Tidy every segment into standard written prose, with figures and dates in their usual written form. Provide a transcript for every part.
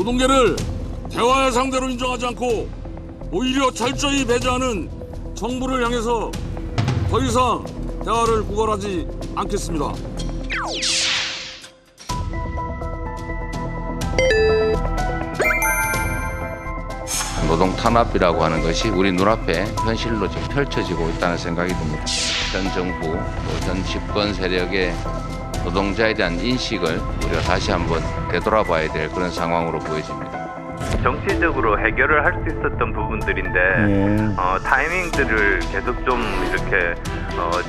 노동계를 대화의 상대로 인정하지 않고 오히려 철저히 배제하는 정부를 향해서 더 이상 대화를 구걸하지 않겠습니다. 노동 탄압이라고 하는 것이 우리 눈앞에 현실로 지금 펼쳐지고 있다는 생각이 듭니다. 현 정부, 또 현 집권 세력의 노동자에 대한 인식을 우리가 다시 한번 되돌아봐야 될 그런 상황으로 보여집니다. 정치적으로 해결을 할 수 있었던 부분들인데 타이밍들을 계속 좀 이렇게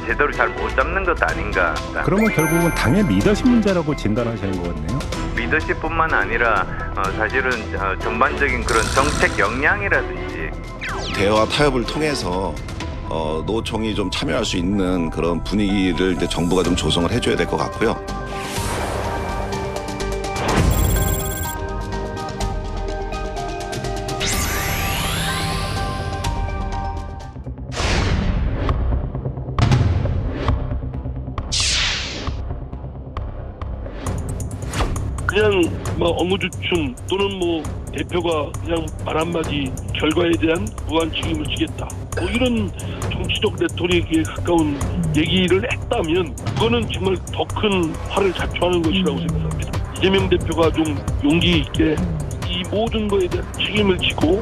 제대로 잘 못 잡는 것 아닌가. 그러면 결국은 당의 리더십 문제라고 진단하시는 것 같네요. 리더십뿐만 아니라 사실은 전반적인 그런 정책 역량이라든지 대화 타협을 통해서 노총이 좀 참여할 수 있는 그런 분위기를 이제 정부가 좀 조성을 해줘야 될 것 같고요. 그냥 업무주춤 또는 대표가 그냥 말 한마디 결과에 대한 무한 책임을 지겠다. 이런 정치적 레토릭에 가까운 얘기를 했다면 그거는 정말 더 큰 화를 자초하는 것이라고 생각합니다. 이재명 대표가 좀 용기 있게 이 모든 거에 대한 책임을 지고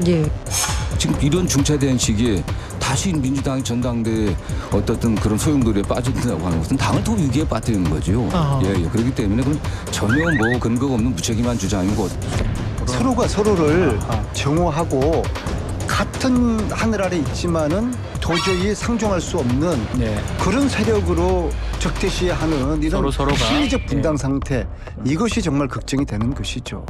지금 이런 중차대한 시기에 다시 민주당이 전당대회 어떻든 그런 소용돌이에 빠진다고 하는 것은 당을 더 위기에 빠뜨리는 거죠. 그렇기 때문에 그건 전혀 근거가 없는 무책임한 주장이고 서로가 서로를 정오하고 같은 하늘 아래 있지만은 도저히 상종할 수 없는 그런 세력으로 적대시하는 이런 서로가 심리적 분당 상태, 이것이 정말 걱정이 되는 것이죠.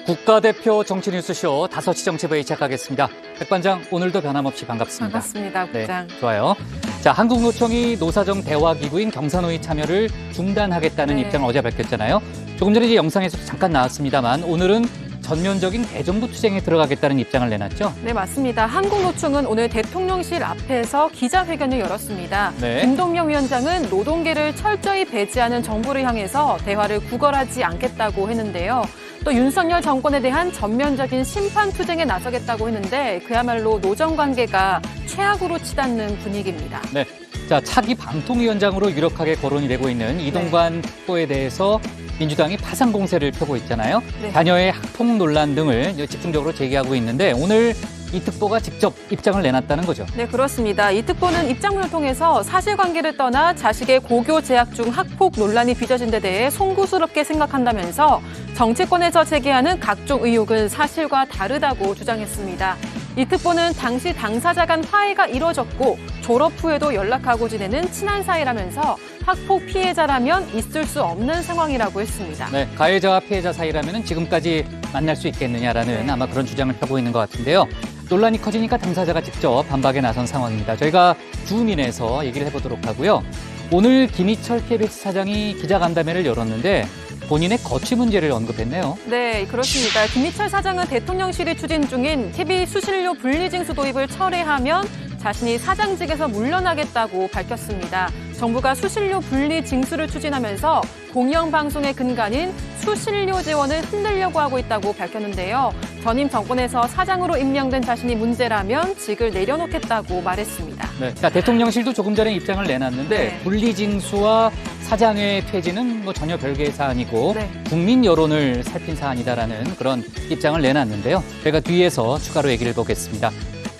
국가대표 정치뉴스쇼 5시 정치부에 시작하겠습니다. 백반장, 오늘도 변함없이 반갑습니다. 반갑습니다, 국장. 네, 좋아요. 자, 한국노총이 노사정 대화기구인 경사노위 참여를 중단하겠다는 입장을 어제 밝혔잖아요. 조금 전에 이제 영상에서 잠깐 나왔습니다만 오늘은 전면적인 대정부 투쟁에 들어가겠다는 입장을 내놨죠? 네, 맞습니다. 한국노총은 오늘 대통령실 앞에서 기자회견을 열었습니다. 김동명 위원장은 노동계를 철저히 배제하는 정부를 향해서 대화를 구걸하지 않겠다고 했는데요. 또 윤석열 정권에 대한 전면적인 심판 투쟁에 나서겠다고 했는데 그야말로 노정 관계가 최악으로 치닫는 분위기입니다. 네. 자, 차기 방통위원장으로 유력하게 거론이 되고 있는 이동관 후보에 대해서 민주당이 파상 공세를 펴고 있잖아요. 자녀의 학폭 논란 등을 집중적으로 제기하고 있는데 오늘 이 특보가 직접 입장을 내놨다는 거죠. 네, 그렇습니다. 이 특보는 입장문을 통해서 사실관계를 떠나 자식의 고교 재학 중 학폭 논란이 빚어진 데 대해 송구스럽게 생각한다면서 정치권에서 제기하는 각종 의혹은 사실과 다르다고 주장했습니다. 이 특보는 당시 당사자 간 화해가 이뤄졌고 졸업 후에도 연락하고 지내는 친한 사이라면서 학폭 피해자라면 있을 수 없는 상황이라고 했습니다. 네, 가해자와 피해자 사이라면 지금까지 만날 수 있겠느냐라는 아마 그런 주장을 펴고 있는 것 같은데요. 논란이 커지니까 당사자가 직접 반박에 나선 상황입니다. 저희가 주민에서 얘기를 해보도록 하고요. 오늘 김희철 KBS 사장이 기자간담회를 열었는데 본인의 거취 문제를 언급했네요. 네, 그렇습니다. 김희철 사장은 대통령실이 추진 중인 TV 수신료 분리징수 도입을 철회하면 자신이 사장직에서 물러나겠다고 밝혔습니다. 정부가 수신료 분리징수를 추진하면서 공영방송의 근간인 수신료 재원을 흔들려고 하고 있다고 밝혔는데요. 전임 정권에서 사장으로 임명된 자신이 문제라면 직을 내려놓겠다고 말했습니다. 네, 자, 대통령실도 조금 전에 입장을 내놨는데 분리징수와 사장의 퇴진은 전혀 별개의 사안이고 국민 여론을 살핀 사안이다라는 그런 입장을 내놨는데요. 제가 뒤에서 추가로 얘기를 보겠습니다.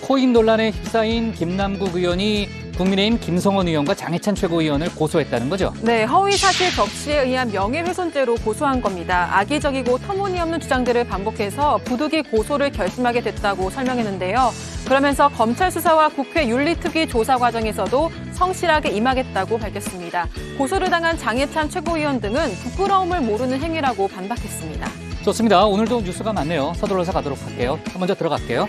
코인 논란에 휩싸인 김남국 의원이 국민의힘 김성원 의원과 장해찬 최고위원을 고소했다는 거죠? 네, 허위사실 적시에 의한 명예훼손죄로 고소한 겁니다. 악의적이고 터무니없는 주장들을 반복해서 부득이 고소를 결심하게 됐다고 설명했는데요. 그러면서 검찰 수사와 국회 윤리특위 조사 과정에서도 성실하게 임하겠다고 밝혔습니다. 고소를 당한 장해찬 최고위원 등은 부끄러움을 모르는 행위라고 반박했습니다. 좋습니다. 오늘도 뉴스가 많네요. 서둘러서 가도록 할게요. 먼저 들어갈게요.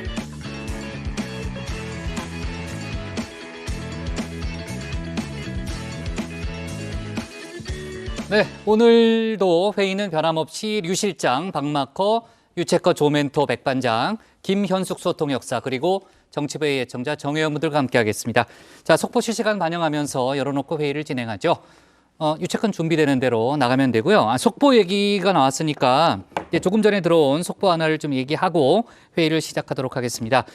네, 오늘도 회의는 변함없이 류 실장, 박마커, 유채커 조멘토 백반장, 김현숙 소통역사 그리고 정치부의 예청자 정혜연 분들과 함께하겠습니다. 자, 속보 실시간 반영하면서 열어놓고 회의를 진행하죠. 유체권 준비되는 대로 나가면 되고요. 속보 얘기가 나왔으니까 이제 조금 전에 들어온 속보 하나를 좀 얘기하고 회의를 시작하도록 하겠습니다.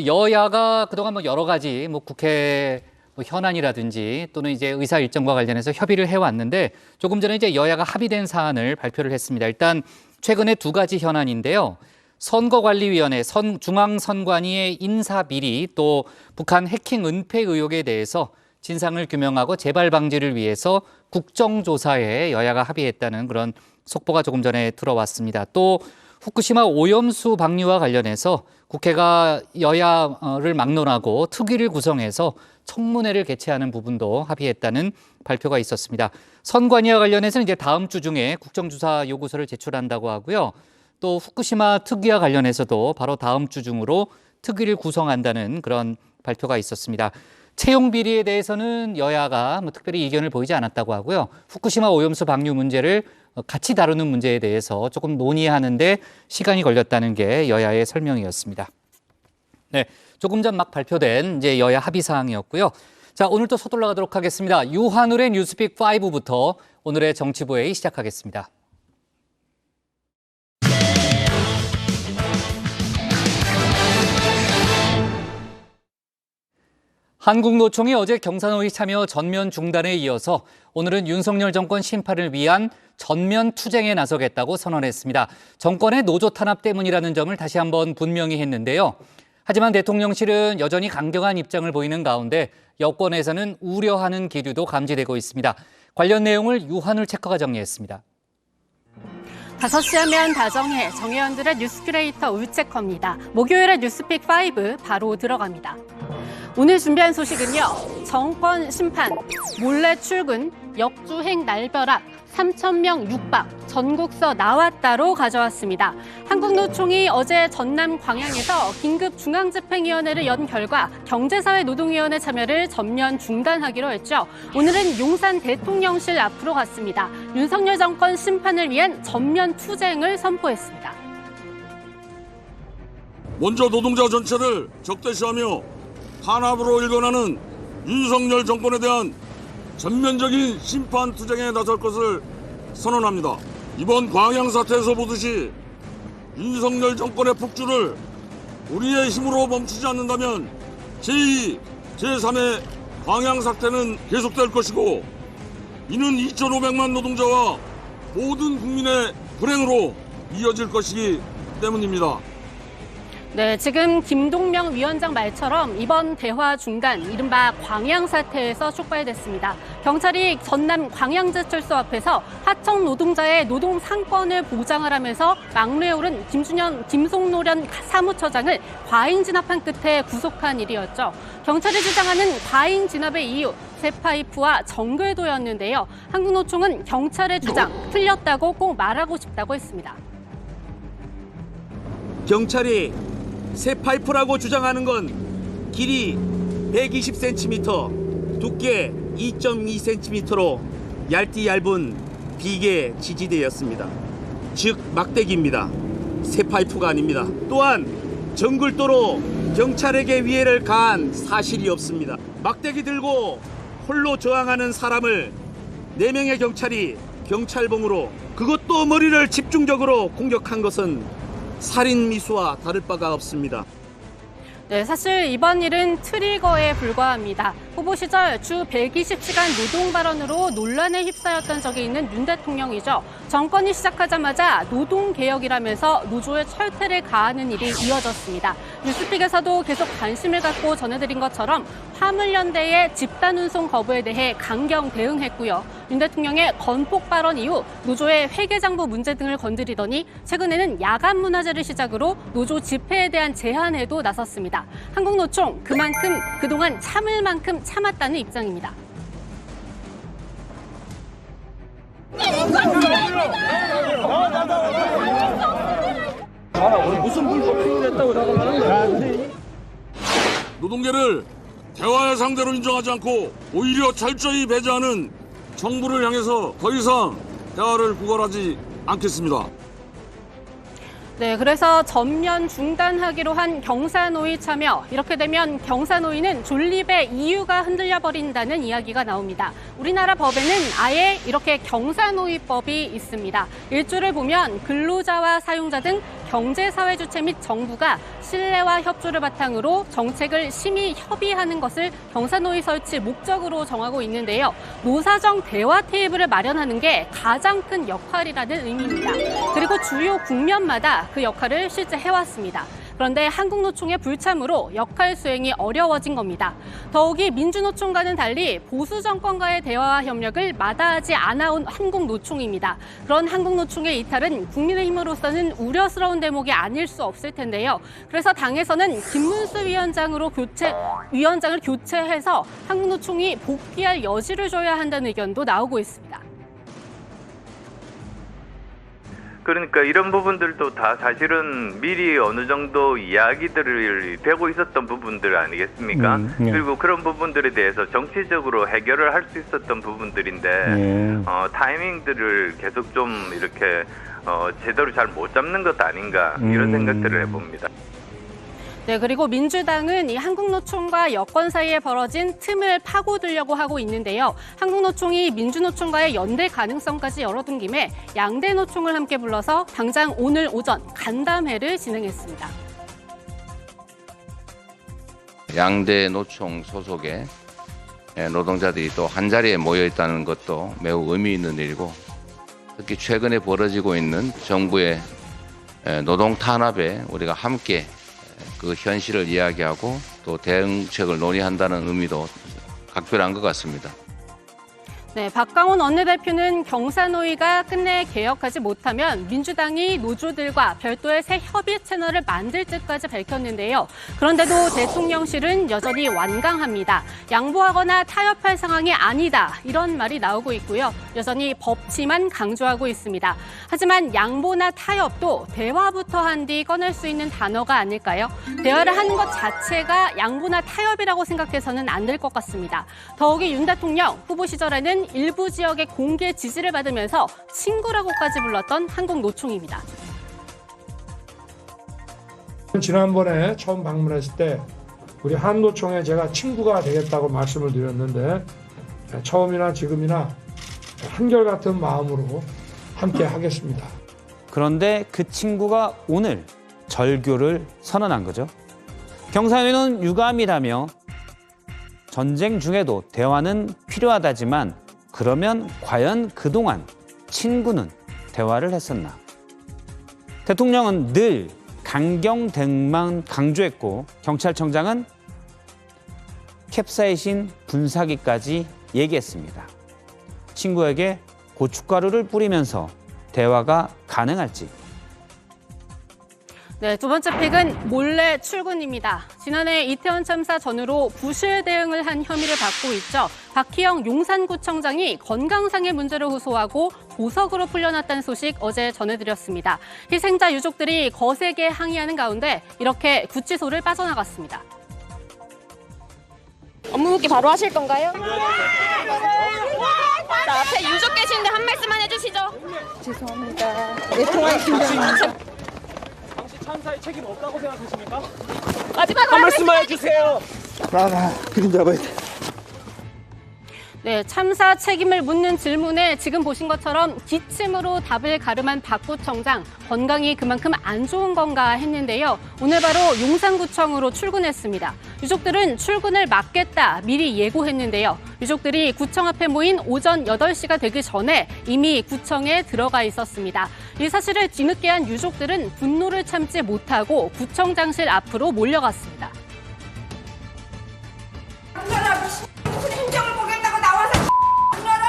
여야가 그동안 뭐 여러 가지 국회 현안이라든지 또는 이제 의사 일정과 관련해서 협의를 해왔는데 조금 전에 이제 여야가 합의된 사안을 발표를 했습니다. 일단 최근에 두 가지 현안인데요. 선거관리위원회, 중앙선관위의 인사 비리, 또 북한 해킹 은폐 의혹에 대해서 진상을 규명하고 재발 방지를 위해서 국정조사에 여야가 합의했다는 그런 속보가 조금 전에 들어왔습니다. 또 후쿠시마 오염수 방류와 관련해서 국회가 여야를 막론하고 특위를 구성해서 청문회를 개최하는 부분도 합의했다는 발표가 있었습니다. 선관위와 관련해서는 이제 다음 주 중에 국정조사 요구서를 제출한다고 하고요. 또 후쿠시마 특위와 관련해서도 바로 다음 주 중으로 특위를 구성한다는 그런 발표가 있었습니다. 채용 비리에 대해서는 여야가 특별히 이견을 보이지 않았다고 하고요. 후쿠시마 오염수 방류 문제를 같이 다루는 문제에 대해서 조금 논의하는데 시간이 걸렸다는 게 여야의 설명이었습니다. 네, 조금 전 막 발표된 이제 여야 합의 사항이었고요. 자, 오늘 또 서둘러 가도록 하겠습니다. 유한울의 뉴스픽 5부터 오늘의 정치부회의 시작하겠습니다. 한국노총이 어제 경사노위 참여 전면 중단에 이어서 오늘은 윤석열 정권 심판을 위한 전면 투쟁에 나서겠다고 선언했습니다. 정권의 노조 탄압 때문이라는 점을 다시 한번 분명히 했는데요. 하지만 대통령실은 여전히 강경한 입장을 보이는 가운데 여권에서는 우려하는 기류도 감지되고 있습니다. 관련 내용을 유한울 체커가 정리했습니다. 5시 하면 다정해 정혜원들의 뉴스 큐레이터 울체커입니다. 목요일의 뉴스픽 5 바로 들어갑니다. 오늘 준비한 소식은요. 정권 심판, 몰래 출근, 역주행 날벼락, 3,000명 육박, 전국서 나왔다로 가져왔습니다. 한국노총이 어제 전남 광양에서 긴급중앙집행위원회를 연 결과 경제사회노동위원회 참여를 전면 중단하기로 했죠. 오늘은 용산 대통령실 앞으로 갔습니다. 윤석열 정권 심판을 위한 전면 투쟁을 선포했습니다. 먼저 노동자 전체를 적대시하며 탄압으로 일궈나는 윤석열 정권에 대한 전면적인 심판 투쟁에 나설 것을 선언합니다. 이번 광양 사태에서 보듯이 윤석열 정권의 폭주를 우리의 힘으로 멈추지 않는다면 제2, 제3의 광양 사태는 계속될 것이고 이는 2,500만 노동자와 모든 국민의 불행으로 이어질 것이기 때문입니다. 네, 지금 김동명 위원장 말처럼 이번 대화 중단, 이른바 광양 사태에서 촉발됐습니다. 경찰이 전남 광양제철소 앞에서 하청 노동자의 노동 상권을 보장하라면서 막루에 오른 김송노련 사무처장을 과잉 진압한 끝에 구속한 일이었죠. 경찰이 주장하는 과잉 진압의 이유, 쇠파이프와 정글도였는데요. 한국노총은 경찰의 주장 틀렸다고 꼭 말하고 싶다고 했습니다. 경찰이 쇠파이프라고 주장하는 건 길이 120cm, 두께 2.2cm로 얇디 얇은 비계 지지대였습니다. 즉 막대기입니다. 쇠파이프가 아닙니다. 또한 정글도로 경찰에게 위해를 가한 사실이 없습니다. 막대기 들고 홀로 저항하는 사람을 4명의 경찰이 경찰봉으로, 그것도 머리를 집중적으로 공격한 것은 살인 미수와 다를 바가 없습니다. 네, 사실 이번 일은 트리거에 불과합니다. 후보 시절 주 120시간 노동 발언으로 논란에 휩싸였던 적이 있는 윤 대통령이죠. 정권이 시작하자마자 노동개혁이라면서 노조의 철퇴를 가하는 일이 이어졌습니다. 뉴스픽에서도 계속 관심을 갖고 전해드린 것처럼 화물연대의 집단운송 거부에 대해 강경 대응했고요. 윤 대통령의 건폭 발언 이후 노조의 회계장부 문제 등을 건드리더니 최근에는 야간 문화제를 시작으로 노조 집회에 대한 제한에도 나섰습니다. 한국노총 그만큼 그동안 참을 만큼 참았다는 입장입니다. 무슨 불법행위를 했다고 생각하는데? 노동계를 대화의 상대로 인정하지 않고 오히려 철저히 배제하는 정부를 향해서 더 이상 대화를 구걸하지 않겠습니다. 네, 그래서 전면 중단하기로 한 경사노위 참여. 이렇게 되면 경사노위는 존립의 이유가 흔들려 버린다는 이야기가 나옵니다. 우리나라 법에는 아예 이렇게 경사노위법이 있습니다. 1조를 보면 근로자와 사용자 등 경제사회 주체 및 정부가 신뢰와 협조를 바탕으로 정책을 심의 협의하는 것을 경사노위 설치 목적으로 정하고 있는데요. 노사정 대화 테이블을 마련하는 게 가장 큰 역할이라는 의미입니다. 그리고 주요 국면마다 그 역할을 실제 해왔습니다. 그런데 한국노총의 불참으로 역할 수행이 어려워진 겁니다. 더욱이 민주노총과는 달리 보수 정권과의 대화와 협력을 마다하지 않아온 한국노총입니다. 그런 한국노총의 이탈은 국민의힘으로서는 우려스러운 대목이 아닐 수 없을 텐데요. 그래서 당에서는 김문수 위원장을 교체해서 한국노총이 복귀할 여지를 줘야 한다는 의견도 나오고 있습니다. 그러니까 이런 부분들도 다 사실은 미리 어느 정도 이야기들을 되고 있었던 부분들 아니겠습니까? 그리고 그런 부분들에 대해서 정치적으로 해결을 할 수 있었던 부분들인데 타이밍들을 계속 좀 이렇게 제대로 잘 못 잡는 것 아닌가 이런 생각들을 해봅니다. 네, 그리고 민주당은 이 한국노총과 여권 사이에 벌어진 틈을 파고들려고 하고 있는데요. 한국노총이 민주노총과의 연대 가능성까지 열어둔 김에 양대 노총을 함께 불러서 당장 오늘 오전 간담회를 진행했습니다. 양대 노총 소속의 노동자들이 또 한자리에 모여 있다는 것도 매우 의미 있는 일이고, 특히 최근에 벌어지고 있는 정부의 노동 탄압에 우리가 함께 그 현실을 이야기하고 또 대응책을 논의한다는 의미도 각별한 것 같습니다. 네, 박강원 원내대표는 경사노위가 끝내 개혁하지 못하면 민주당이 노조들과 별도의 새 협의 채널을 만들 뜻까지 밝혔는데요. 그런데도 대통령실은 여전히 완강합니다. 양보하거나 타협할 상황이 아니다, 이런 말이 나오고 있고요. 여전히 법치만 강조하고 있습니다. 하지만 양보나 타협도 대화부터 한 뒤 꺼낼 수 있는 단어가 아닐까요? 대화를 하는 것 자체가 양보나 타협이라고 생각해서는 안 될 것 같습니다. 더욱이 윤 대통령 후보 시절에는 일부 지역의 공개 지지를 받으면서 친구라고까지 불렀던 한국노총입니다. 지난번에 처음 방문했을 때 우리 한노총에 제가 친구가 되겠다고 말씀을 드렸는데, 처음이나 지금이나 한결같은 마음으로 함께 하겠습니다. 그런데 그 친구가 오늘 절교를 선언한 거죠. 경사노위는 유감이라며 전쟁 중에도 대화는 필요하다지만 그러면 과연 그동안 친구는 대화를 했었나? 대통령은 늘 강경 대응만 강조했고 경찰청장은 캡사이신 분사기까지 얘기했습니다. 친구에게 고춧가루를 뿌리면서 대화가 가능할지. 네, 두 번째 픽은 몰래 출근입니다. 지난해 이태원 참사 전후로 부실 대응을 한 혐의를 받고 있죠. 박희영 용산구청장이 건강상의 문제를 호소하고 보석으로 풀려났다는 소식 어제 전해드렸습니다. 희생자 유족들이 거세게 항의하는 가운데 이렇게 구치소를 빠져나갔습니다. 업무 복귀 바로 하실 건가요? 자, 앞에 유족 계시는데 한 말씀만 해주시죠. 죄송합니다. 네, 통화했습니다. 참사의 책임 없다고 생각하십니까? 마지막으로 한 말씀만 해주세요. 그림 잡아야 돼. 네, 참사 책임을 묻는 질문에 지금 보신 것처럼 기침으로 답을 가름한 박 구청장, 건강이 그만큼 안 좋은 건가 했는데요. 오늘 바로 용산구청으로 출근했습니다. 유족들은 출근을 막겠다 미리 예고했는데요. 유족들이 구청 앞에 모인 오전 8시가 되기 전에 이미 구청에 들어가 있었습니다. 이 사실을 뒤늦게 한 유족들은 분노를 참지 못하고 구청장실 앞으로 몰려갔습니다. 무슨 행정을 보겠다고 나와서 문 열어!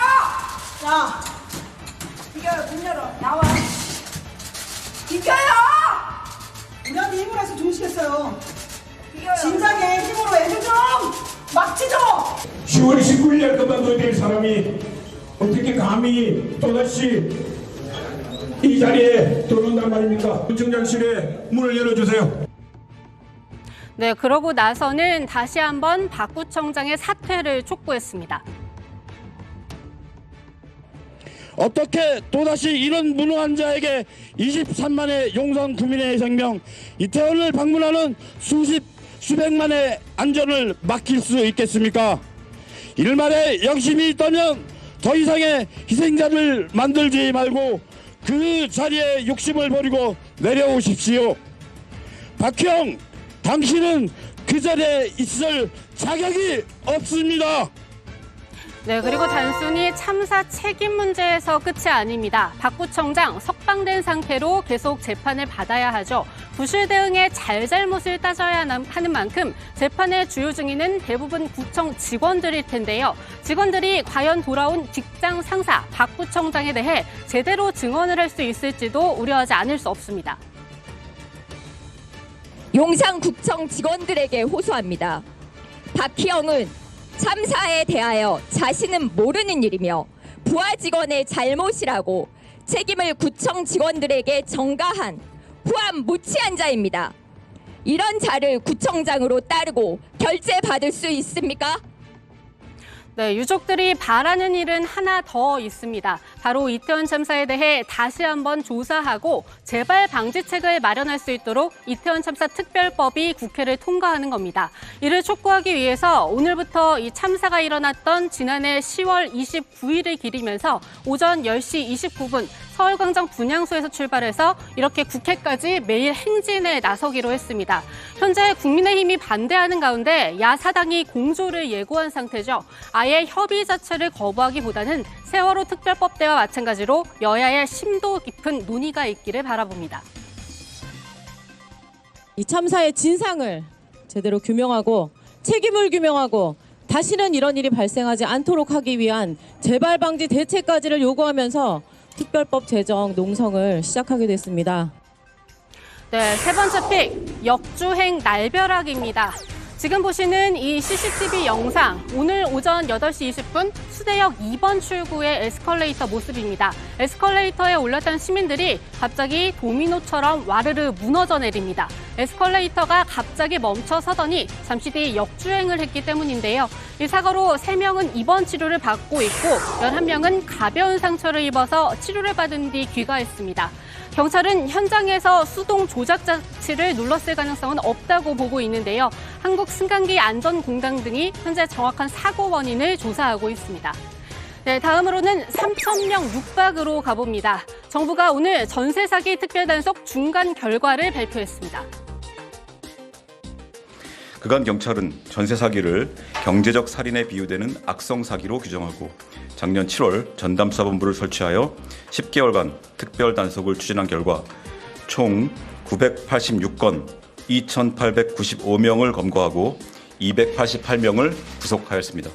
야! 비켜요, 문 열어. 나와. 비켜요! 우리한테 힘을 해서 주무시겠어요. 진작에 힘으로 애들 좀! 막지 좀! 10월 29일 날 그만둬야 될 사람이 어떻게 감히 또다시 이 자리에 들어온단 말입니까? 구청장실에 문을 열어주세요. 네, 그러고 나서는 다시 한번 박 구청장의 사퇴를 촉구했습니다. 어떻게 또다시 이런 무능한 자에게 23만의 용산 구민의 생명, 이태원을 방문하는 수백만의 안전을 맡길 수 있겠습니까? 일말의 영심이 있다면 더 이상의 희생자를 만들지 말고 그 자리에 욕심을 버리고 내려오십시오. 박형, 당신은 그 자리에 있을 자격이 없습니다. 네, 그리고 단순히 참사 책임 문제에서 끝이 아닙니다. 박 구청장 석방된 상태로 계속 재판을 받아야 하죠. 부실 대응의 잘잘못을 따져야 하는 만큼 재판의 주요 증인은 대부분 구청 직원들일 텐데요. 직원들이 과연 돌아온 직장 상사 박 구청장에 대해 제대로 증언을 할 수 있을지도 우려하지 않을 수 없습니다. 용산구청 직원들에게 호소합니다. 박희영은 참사에 대하여 자신은 모르는 일이며 부하 직원의 잘못이라고 책임을 구청 직원들에게 전가한 후함 무치한 자입니다. 이런 자를 구청장으로 따르고 결재받을 수 있습니까? 네, 유족들이 바라는 일은 하나 더 있습니다. 바로 이태원 참사에 대해 다시 한번 조사하고 재발 방지책을 마련할 수 있도록 이태원 참사 특별법이 국회를 통과하는 겁니다. 이를 촉구하기 위해서 오늘부터 이 참사가 일어났던 지난해 10월 29일을 기리면서 오전 10시 29분 서울광장 분향소에서 출발해서 이렇게 국회까지 매일 행진에 나서기로 했습니다. 현재 국민의힘이 반대하는 가운데 야사당이 공조를 예고한 상태죠. 아예 협의 자체를 거부하기보다는 세월호 특별법 때와 마찬가지로 여야의 심도 깊은 논의가 있기를 바라봅니다. 이 참사의 진상을 제대로 규명하고 책임을 규명하고 다시는 이런 일이 발생하지 않도록 하기 위한 재발 방지 대책까지를 요구하면서 특별법 제정 농성을 시작하게 됐습니다. 네, 세 번째 픽, 역주행 날벼락입니다. 지금 보시는 이 CCTV 영상, 오늘 오전 8시 20분 수대역 2번 출구의 에스컬레이터 모습입니다. 에스컬레이터에 올랐던 시민들이 갑자기 도미노처럼 와르르 무너져 내립니다. 에스컬레이터가 갑자기 멈춰 서더니 잠시 뒤 역주행을 했기 때문인데요. 이 사고로 3명은 입원 치료를 받고 있고 11명은 가벼운 상처를 입어서 치료를 받은 뒤 귀가했습니다. 경찰은 현장에서 수동 조작 장치를 눌렀을 가능성은 없다고 보고 있는데요. 한국승강기안전공단 등이 현재 정확한 사고 원인을 조사하고 있습니다. 네, 다음으로는 3,000명 육박으로 가봅니다. 정부가 오늘 전세 사기 특별단속 중간 결과를 발표했습니다. 그간 경찰은 전세 사기를 경제적 살인에 비유되는 악성 사기로 규정하고 작년 7월 전담수사본부를 설치하여 10개월간 특별 단속을 추진한 결과 총 986건 2,895명을 검거하고 288명을 구속하였습니다.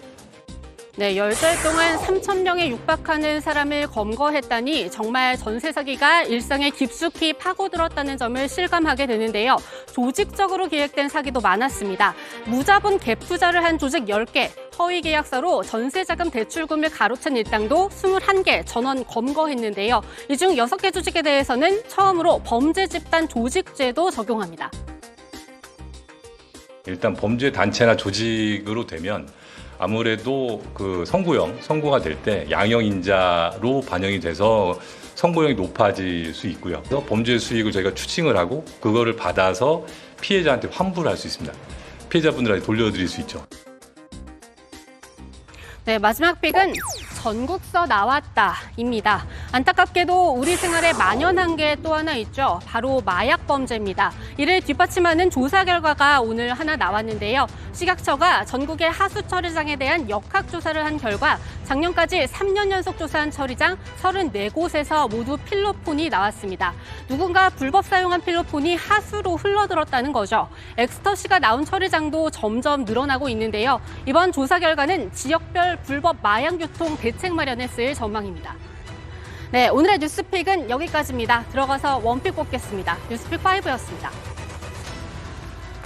네, 10달 동안 3,000명에 육박하는 사람을 검거했다니 정말 전세 사기가 일상에 깊숙이 파고들었다는 점을 실감하게 되는데요. 조직적으로 기획된 사기도 많았습니다. 무자본 갭 투자를 한 조직 10개, 허위 계약서로 전세자금 대출금을 가로챈 일당도 21개 전원 검거했는데요. 이 중 6개 조직에 대해서는 처음으로 범죄 집단 조직죄도 적용합니다. 일단 범죄 단체나 조직으로 되면 아무래도 그 선고가 될 때 양형인자로 반영이 돼서 선고형이 높아질 수 있고요. 그래서 범죄 수익을 저희가 추징을 하고 그거를 받아서 피해자한테 환불을 할 수 있습니다. 피해자분들한테 돌려드릴 수 있죠. 네, 마지막 픽은 전국서 나왔다입니다. 안타깝게도 우리 생활에 만연한 게 또 하나 있죠. 바로 마약 범죄입니다. 이를 뒷받침하는 조사 결과가 오늘 하나 나왔는데요. 식약처가 전국의 하수 처리장에 대한 역학 조사를 한 결과 작년까지 3년 연속 조사한 처리장 34곳에서 모두 필로폰이 나왔습니다. 누군가 불법 사용한 필로폰이 하수로 흘러들었다는 거죠. 엑스터시가 나온 처리장도 점점 늘어나고 있는데요. 이번 조사 결과는 지역별 불법 마약 유통 대책 마련에 쓰일 전망입니다. 네, 오늘의 뉴스픽은 여기까지입니다. 들어가서 원픽 뽑겠습니다. 뉴스픽 5였습니다.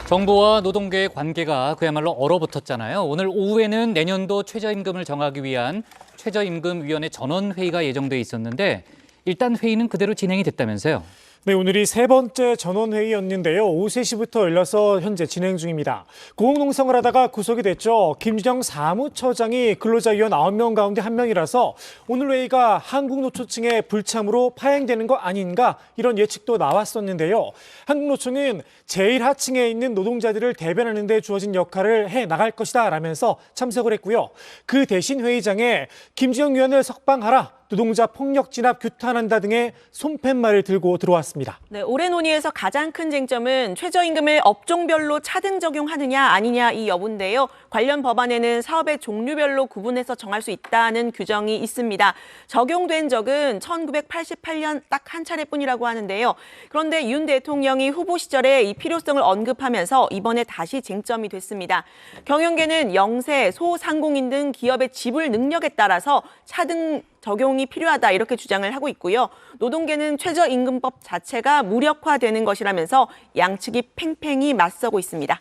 정부와 노동계의 관계가 그야말로 얼어붙었잖아요. 오늘 오후에는 내년도 최저임금을 정하기 위한 최저임금위원회 전원회의가 예정돼 있었는데 일단 회의는 그대로 진행이 됐다면서요. 네, 오늘이 세 번째 전원회의였는데요. 오후 3시부터 열려서 현재 진행 중입니다. 고공농성을 하다가 구속이 됐죠. 김준영 사무처장이 근로자위원 9명 가운데 1명이라서 오늘 회의가 한국노총의 불참으로 파행되는 거 아닌가 이런 예측도 나왔었는데요. 한국노총은 제일 하층에 있는 노동자들을 대변하는 데 주어진 역할을 해나갈 것이다 라면서 참석을 했고요. 그 대신 회의장에 김준영 위원을 석방하라, 노동자 폭력 진압 규탄한다 등의 손팻말을 들고 들어왔습니다. 네, 올해 논의에서 가장 큰 쟁점은 최저임금을 업종별로 차등 적용하느냐 아니냐 이 여부인데요. 관련 법안에는 사업의 종류별로 구분해서 정할 수 있다는 규정이 있습니다. 적용된 적은 1988년 딱 한 차례뿐이라고 하는데요. 그런데 윤 대통령이 후보 시절에 이 필요성을 언급하면서 이번에 다시 쟁점이 됐습니다. 경영계는 영세, 소상공인 등 기업의 지불 능력에 따라서 차등 적용이 필요하다 이렇게 주장을 하고 있고요. 노동계는 최저임금법 자체가 무력화되는 것이라면서 양측이 팽팽히 맞서고 있습니다.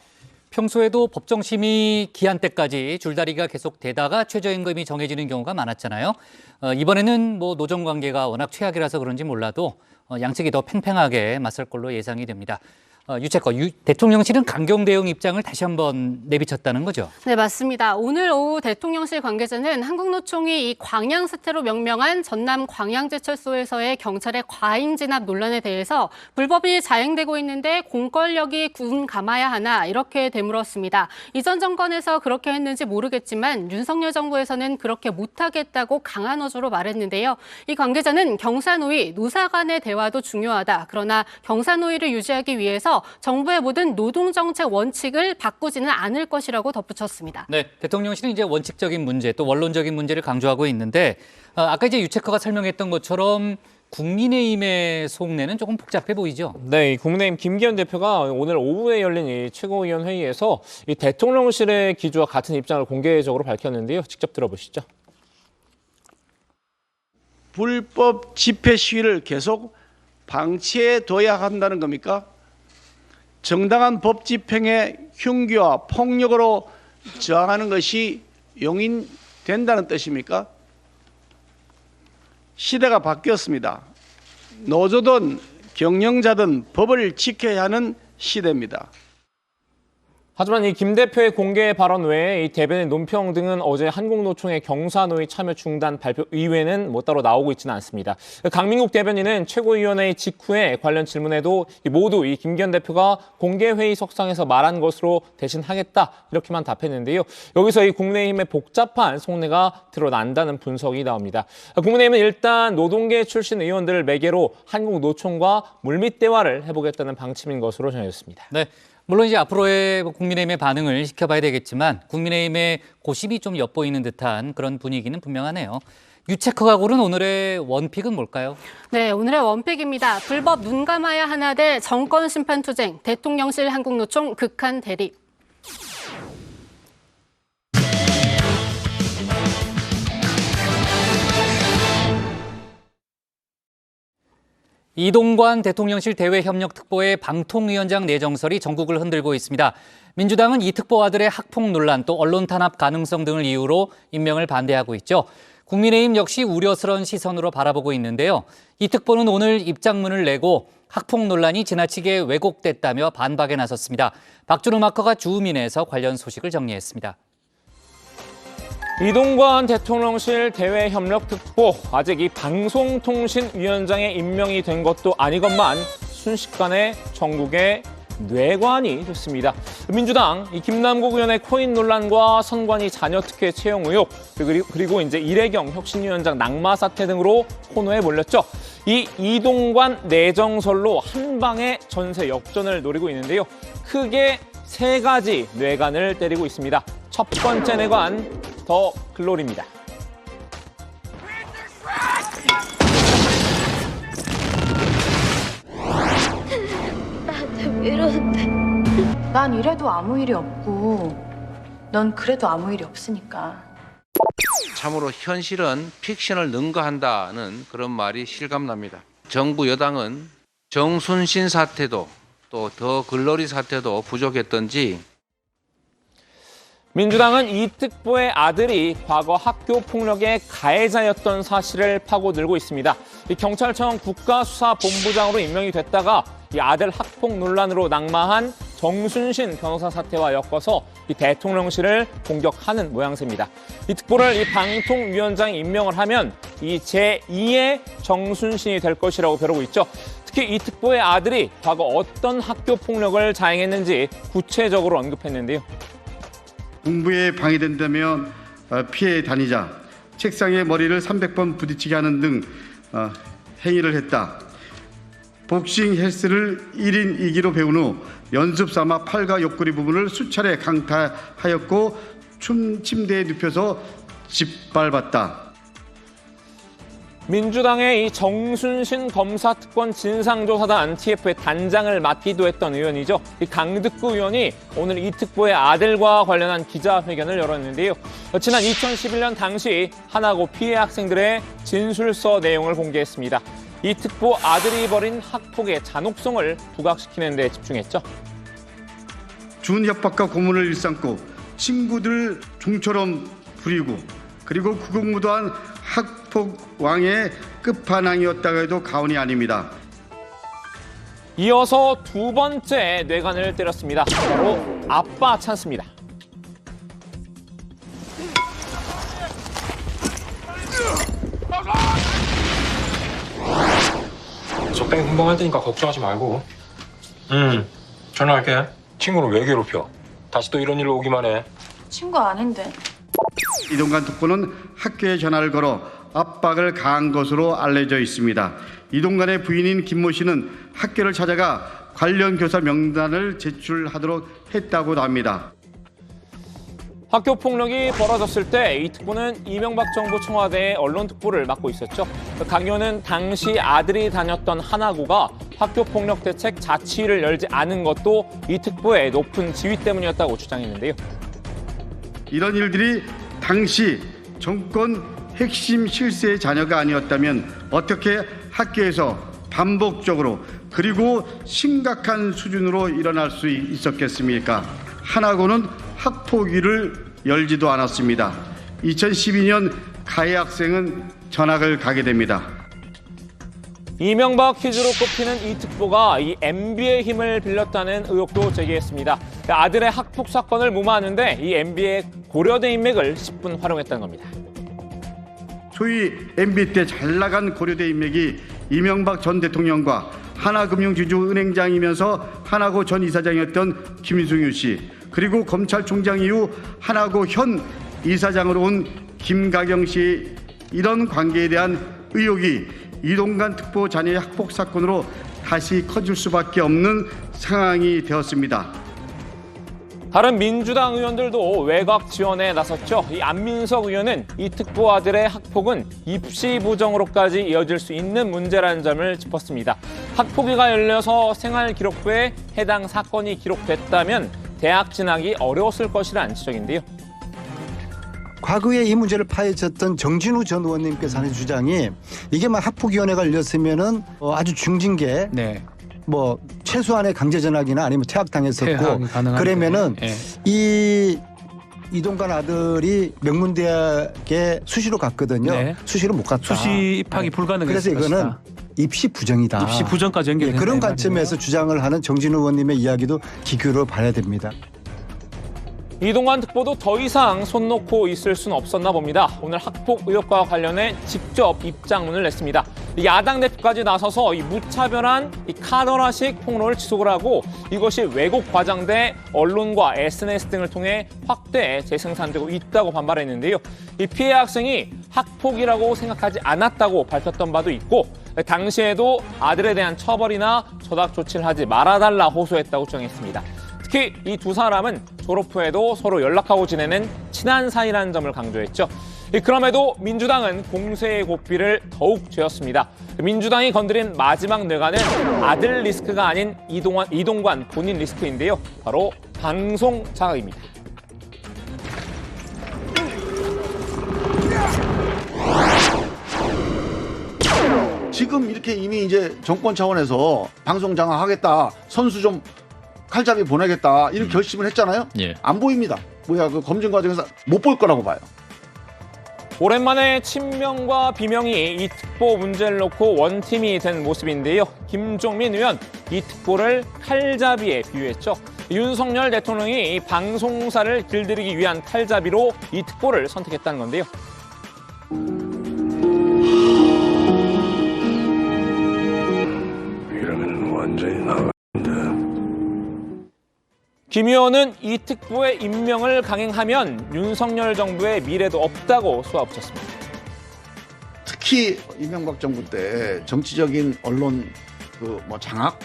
평소에도 법정심의 기한 때까지 줄다리기가 계속되다가 최저임금이 정해지는 경우가 많았잖아요. 이번에는 뭐 노정관계가 워낙 최악이라서 그런지 몰라도 양측이 더 팽팽하게 맞설 걸로 예상이 됩니다. 유채거 대통령실은 강경 대응 입장을 다시 한번 내비쳤다는 거죠? 네, 맞습니다. 오늘 오후 대통령실 관계자는 한국노총이 이 광양 사태로 명명한 전남 광양제철소에서의 경찰의 과잉 진압 논란에 대해서 불법이 자행되고 있는데 공권력이 군 감아야 하나 이렇게 되물었습니다. 이전 정권에서 그렇게 했는지 모르겠지만 윤석열 정부에서는 그렇게 못하겠다고 강한 어조로 말했는데요. 이 관계자는 경사노위, 노사 간의 대화도 중요하다. 그러나 경사노위를 유지하기 위해서 정부의 모든 노동정책 원칙을 바꾸지는 않을 것이라고 덧붙였습니다. 네, 대통령실은 이제 원칙적인 문제 또 원론적인 문제를 강조하고 있는데 아까 이제 유채커가 설명했던 것처럼 국민의힘의 속내는 조금 복잡해 보이죠? 네, 국민의힘 김기현 대표가 오늘 오후에 열린 이 최고위원 회의에서 이 대통령실의 기조와 같은 입장을 공개적으로 밝혔는데요. 직접 들어보시죠. 불법 집회 시위를 계속 방치해 둬야 한다는 겁니까? 정당한 법 집행의 흉기와 폭력으로 저항하는 것이 용인된다는 뜻입니까? 시대가 바뀌었습니다. 노조든 경영자든 법을 지켜야 하는 시대입니다. 하지만 이 김 대표의 공개 발언 외에 이 대변인 논평 등은 어제 한국노총의 경사노위 참여 중단 발표 이외에는 뭐 따로 나오고 있지는 않습니다. 강민국 대변인은 최고위원회 직후에 관련 질문에도 모두 이 김기현 대표가 공개회의석상에서 말한 것으로 대신 하겠다 이렇게만 답했는데요. 여기서 이 국민의힘의 복잡한 속내가 드러난다는 분석이 나옵니다. 국민의힘은 일단 노동계 출신 의원들을 매개로 한국노총과 물밑 대화를 해보겠다는 방침인 것으로 전해졌습니다. 네. 물론 이제 앞으로의 국민의힘의 반응을 지켜봐야 되겠지만 국민의힘의 고심이 좀 엿보이는 듯한 그런 분위기는 분명하네요. 유채커가 고른 오늘의 원픽은 뭘까요? 네, 오늘의 원픽입니다. 불법 눈 감아야 하나 대 정권 심판 투쟁, 대통령실 한국노총 극한 대립. 이동관 대통령실 대외협력특보의 방통위원장 내정설이 전국을 흔들고 있습니다. 민주당은 이 특보와들의 학폭 논란 또 언론 탄압 가능성 등을 이유로 임명을 반대하고 있죠. 국민의힘 역시 우려스러운 시선으로 바라보고 있는데요. 이 특보는 오늘 입장문을 내고 학폭 논란이 지나치게 왜곡됐다며 반박에 나섰습니다. 박준우 마커가 주우민에서 관련 소식을 정리했습니다. 이동관 대통령실 대외협력특보, 아직 이 방송통신위원장에 임명이 된 것도 아니건만 순식간에 전국에 뇌관이 됐습니다. 민주당 이 김남국 의원의 코인 논란과 선관위 자녀 특혜 채용 의혹, 그리고 이제 이래경 혁신위원장 낙마 사태 등으로 코너에 몰렸죠. 이 이동관 내정설로 한 방에 전세 역전을 노리고 있는데요. 크게 세 가지 뇌관을 때리고 있습니다. 첫 번째 뇌관, 더 글로리입니다. 나한테 왜 이러는데? 난 이래도 아무 일이 없고 넌 그래도 아무 일이 없으니까. 참으로 현실은 픽션을 능가한다는 그런 말이 실감납니다. 정부 여당은 정순신 사태도 또 더 글로리 사태도 부족했던지 민주당은 이 특보의 아들이 과거 학교 폭력의 가해자였던 사실을 파고들고 있습니다. 이 경찰청 국가수사본부장으로 임명이 됐다가 이 아들 학폭 논란으로 낙마한 정순신 변호사 사태와 엮어서 이 대통령실을 공격하는 모양새입니다. 이 특보를 이 방통위원장이 임명을 하면 이 제2의 정순신이 될 것이라고 벼르고 있죠. 특히 이 특보의 아들이 과거 어떤 학교 폭력을 자행했는지 구체적으로 언급했는데요. 공부에 방해된다며 피해 다니자 책상에 머리를 300번 부딪히게 하는 등 행위를 했다. 복싱 헬스를 1인 2기로 배운 후 연습 삼아 팔과 옆구리 부분을 수차례 강타하였고 침대에 눕혀서 짓밟았다. 민주당의 이 정순신 검사특권 진상조사단 TF의 단장을 맡기도 했던 의원이죠. 이 강득구 의원이 오늘 이 특보의 아들과 관련한 기자회견을 열었는데요. 지난 2011년 당시 하나고 피해 학생들의 진술서 내용을 공개했습니다. 이 특보 아들이 벌인 학폭의 잔혹성을 부각시키는 데 집중했죠. 준협박과 고문을 일삼고 친구들 종처럼 부리고 그리고 구국무도한 학폭 왕의 끝판왕이었다고 해도 과언이 아닙니다. 이어서 두 번째 뇌관을 때렸습니다. 바로 아빠 찬스입니다. 적당히 금방 할 테니까 걱정하지 말고. 전화할게. 친구를 왜 괴롭혀? 다시 또 이런 일로 오기만 해. 친구 아닌데. 이동관 특보는 학교에 전화를 걸어 압박을 가한 것으로 알려져 있습니다. 이동관의 부인인 김모 씨는 학교를 찾아가 관련 교사 명단을 제출하도록 했다고 합니다. 학교 폭력이 벌어졌을 때 이 특보는 이명박 정부 청와대의 언론특보를 맡고 있었죠. 강 의원은 당시 아들이 다녔던 하나고가 학교 폭력 대책 자치위를 열지 않은 것도 이 특보의 높은 지위 때문이었다고 주장했는데요. 이런 일들이 당시 정권 핵심 실세의 자녀가 아니었다면 어떻게 학교에서 반복적으로 그리고 심각한 수준으로 일어날 수 있었겠습니까? 하나고는 학폭위를 열지도 않았습니다. 2012년 가해 학생은 전학을 가게 됩니다. 이명박 퀴즈로 꼽히는 이 특보가 이 MB의 힘을 빌렸다는 의혹도 제기했습니다. 아들의 학폭 사건을 무마하는데 이 MB의 고려대 인맥을 10분 활용했다는 겁니다. 소위 MB 때 잘 나간 고려대 인맥이 이명박 전 대통령과 하나금융지주은행장이면서 하나고 전 이사장이었던 김승유 씨, 그리고 검찰총장 이후 하나고 현 이사장으로 온 김가경 씨, 이런 관계에 대한 의혹이 이동관 특보 자녀의 학폭 사건으로 다시 커질 수밖에 없는 상황이 되었습니다. 다른 민주당 의원들도 외곽 지원에 나섰죠. 이 안민석 의원은 이 특보 아들의 학폭은 입시 부정으로까지 이어질 수 있는 문제라는 점을 짚었습니다. 학폭위가 열려서 생활기록부에 해당 사건이 기록됐다면 대학 진학이 어려웠을 것이라는 지적인데요. 과거에 이 문제를 파헤쳤던 정진우 전 의원님께서 하는 주장이 이게 막 학폭위원회가 열렸으면은 아주 중징계, 뭐 최소한의 강제 전학이나 아니면 퇴학당했었고 그러면은 이 이동관 아들이 명문대학에 수시로 갔거든요. 수시로 못 갔다. 수시 입학이 불가능했을 그래서 이거는 입시 부정이다. 입시 부정까지 연결되는 그런 관점에서 주장을 하는 정진우 의원님의 이야기도 기교를 봐야 됩니다. 이동관 특보도 더 이상 손 놓고 있을 수는 없었나 봅니다. 오늘 학폭 의혹과 관련해 직접 입장문을 냈습니다. 야당 대표까지 나서서 이 무차별한 이 카더라식 폭로를 지속을 하고 이것이 왜곡 과장돼 언론과 SNS 등을 통해 확대 재생산되고 있다고 반발했는데요. 이 피해 학생이 학폭이라고 생각하지 않았다고 밝혔던 바도 있고 당시에도 아들에 대한 처벌이나 저닥 조치를 하지 말아달라 호소했다고 주장했습니다. 특히 이 두 사람은 졸업 후에도 서로 연락하고 지내는 친한 사이라는 점을 강조했죠. 그럼에도 민주당은 공세의 고삐를 더욱 죄었습니다. 민주당이 건드린 마지막 뇌관은 아들 리스크가 아닌 이동관 본인 리스크인데요. 바로 방송 장악입니다. 지금 이렇게 이미 이제 정권 차원에서 방송 장악하겠다, 선수 좀 칼잡이 보내겠다 이런 결심을 했잖아요. 안 보입니다. 그 검증 과정에서 못 볼 거라고 봐요. 오랜만에 친명과 비명이 이 특보 문제를 놓고 원팀이 된 모습인데요. 김종민 의원, 이 특보를 칼잡이에 비유했죠. 윤석열 대통령이 이 방송사를 길들이기 위한 칼잡이로 이 특보를 선택했다는 건데요. 이러면 완전히 나간다. 김 의원은 이 특보의 임명을 강행하면 윤석열 정부의 미래도 없다고 쏘아붙였습니다. 특히 이명박 정부 때 정치적인 언론 장악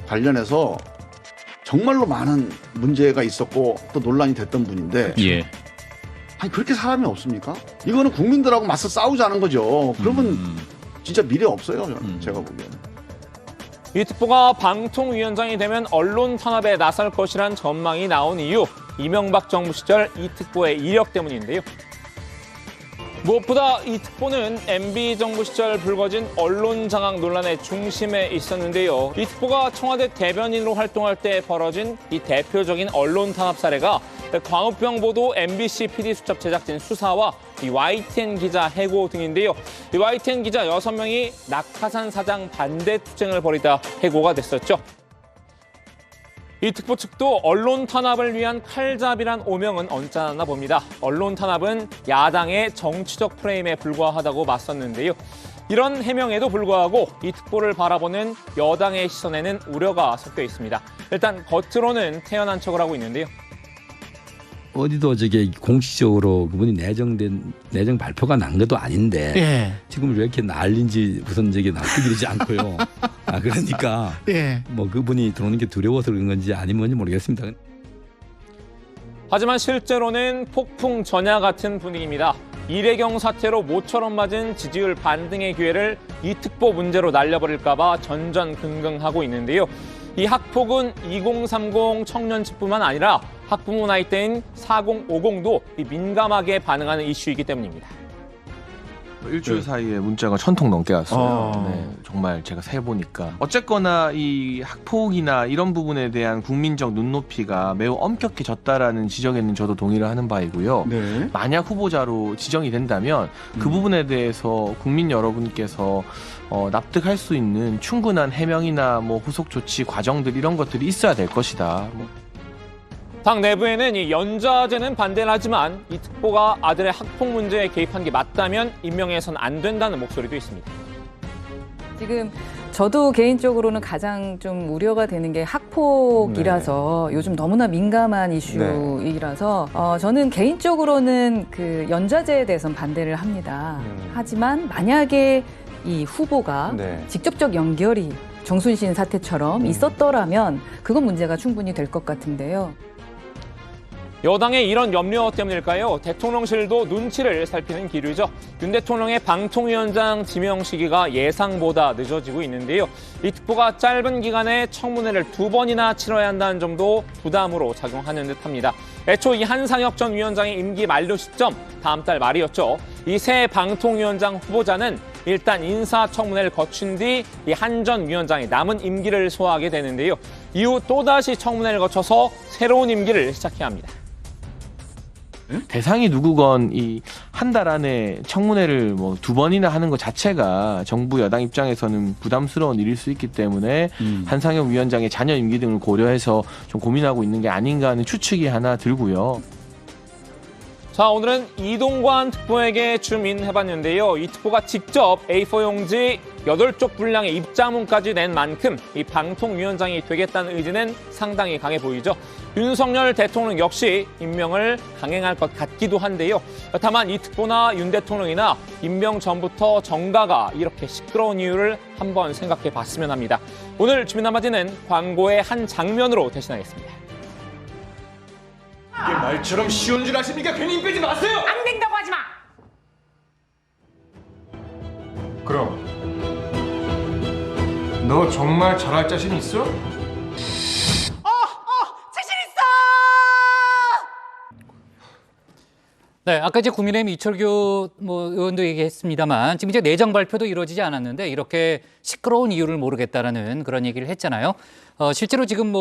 관련해서 정말로 많은 문제가 있었고 또 논란이 됐던 분인데 아니 그렇게 사람이 없습니까? 이거는 국민들하고 맞서 싸우자는 거죠. 그러면 진짜 미래 없어요. 저는 제가 보기에는. 이 특보가 방통위원장이 되면 언론 탄압에 나설 것이란 전망이 나온 이유, 이명박 정부 시절 이 특보의 이력 때문인데요. 무엇보다 이 특보는 MB 정부 시절 불거진 언론 장악 논란의 중심에 있었는데요. 이 특보가 청와대 대변인으로 활동할 때 벌어진 이 대표적인 언론 탄압 사례가 광우병 보도 MBC PD수첩 제작진 수사와 이 YTN 기자 해고 등인데요. 이 YTN 기자 6명이 낙하산 사장 반대 투쟁을 벌이다 해고가 됐었죠. 이 특보 측도 언론 탄압을 위한 칼잡이란 오명은 언짢았나 봅니다. 언론 탄압은 야당의 정치적 프레임에 불과하다고 맞섰는데요. 이런 해명에도 불구하고 이 특보를 바라보는 여당의 시선에는 우려가 섞여 있습니다. 일단 겉으로는 태연한 척을 하고 있는데요. 어디도 저게 공식적으로 그분이 내정 발표가 난 것도 아닌데 지금 왜 이렇게 난린지 우선 저게 납득이 않고요. 그러니까 뭐 그분이 들어오는 게 두려워서 그런 건지 아니면 뭔지 모르겠습니다. 하지만 실제로는 폭풍 전야 같은 분위기입니다. 이례경 사태로 모처럼 맞은 지지율 반등의 기회를 이 특보 문제로 날려버릴까 봐 전전긍긍하고 있는데요. 이 학폭은 2030 청년층뿐만 아니라 학부모 나이대인 4050도 민감하게 반응하는 이슈이기 때문입니다. 일주일 사이에 문자가 1000통 넘게 왔어요. 네, 정말 제가 세보니까 어쨌거나 이 학폭이나 이런 부분에 대한 국민적 눈높이가 매우 엄격해졌다라는 지적에는 저도 동의를 하는 바이고요. 만약 후보자로 지정이 된다면 그 부분에 대해서 국민 여러분께서 납득할 수 있는 충분한 해명이나 뭐 후속 조치 과정들 이런 것들이 있어야 될 것이다. 당 내부에는 이 연좌제는 반대를 하지만 이 특보가 아들의 학폭 문제에 개입한 게 맞다면 임명해서는 안 된다는 목소리도 있습니다. 지금 저도 개인적으로는 가장 좀 우려가 되는 게 학폭이라서 요즘 너무나 민감한 이슈이라서 저는 개인적으로는 그 연좌제에 대해서는 반대를 합니다. 하지만 만약에 이 후보가 직접적 연결이 정순신 사태처럼 있었더라면 그건 문제가 충분히 될 것 같은데요. 여당의 이런 염려 때문일까요? 대통령실도 눈치를 살피는 기류죠. 윤 대통령의 방통위원장 지명 시기가 예상보다 늦어지고 있는데요. 이 특보가 짧은 기간에 청문회를 2번이나 치러야 한다는 점도 부담으로 작용하는 듯합니다. 애초 이 한상혁 전 위원장의 임기 만료 시점 다음 달 말이었죠. 이 새 방통위원장 후보자는 일단 인사청문회를 거친 뒤 이 한 전 위원장이 남은 임기를 소화하게 되는데요. 이후 또다시 청문회를 거쳐서 새로운 임기를 시작해야 합니다. 대상이 누구건 이 한 달 안에 청문회를 뭐 2번이나 하는 것 자체가 정부 여당 입장에서는 부담스러운 일일 수 있기 때문에 한상혁 위원장의 자녀 임기 등을 고려해서 좀 고민하고 있는 게 아닌가 하는 추측이 하나 들고요. 자, 오늘은 이동관 특보에게 주민해봤는데요. 이 특보가 직접 A4 용지 8쪽 분량의 입장문까지 낸 만큼 이 방통위원장이 되겠다는 의지는 상당히 강해 보이죠. 윤석열 대통령 역시 임명을 강행할 것 같기도 한데요. 다만 이 특보나 윤 대통령이나 임명 전부터 정가가 이렇게 시끄러운 이유를 한번 생각해 봤으면 합니다. 오늘 주민 한마디는 광고의 한 장면으로 대신하겠습니다. 이게 말처럼 쉬운 줄 아십니까? 괜히 힘 빼지 마세요! 안 된다고 하지 마! 그럼 너 정말 잘할 자신 있어? 자신 있어! 네, 아까 이제 국민의힘 이철규 의원도 얘기했습니다만 지금 이제 내정 발표도 이루어지지 않았는데 이렇게 시끄러운 이유를 모르겠다라는 그런 얘기를 했잖아요. 실제로 지금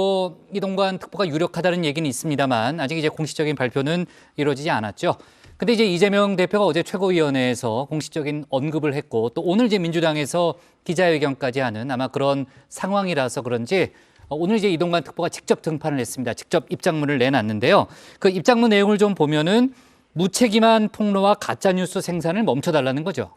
이동관 특보가 유력하다는 얘기는 있습니다만 아직 이제 공식적인 발표는 이루어지지 않았죠. 근데 이제 이재명 대표가 어제 최고위원회에서 공식적인 언급을 했고 또 오늘 이제 민주당에서 기자회견까지 하는 아마 그런 상황이라서 그런지 오늘 이제 이동관 특보가 직접 등판을 했습니다. 직접 입장문을 내놨는데요. 그 입장문 내용을 좀 보면은 무책임한 폭로와 가짜뉴스 생산을 멈춰달라는 거죠.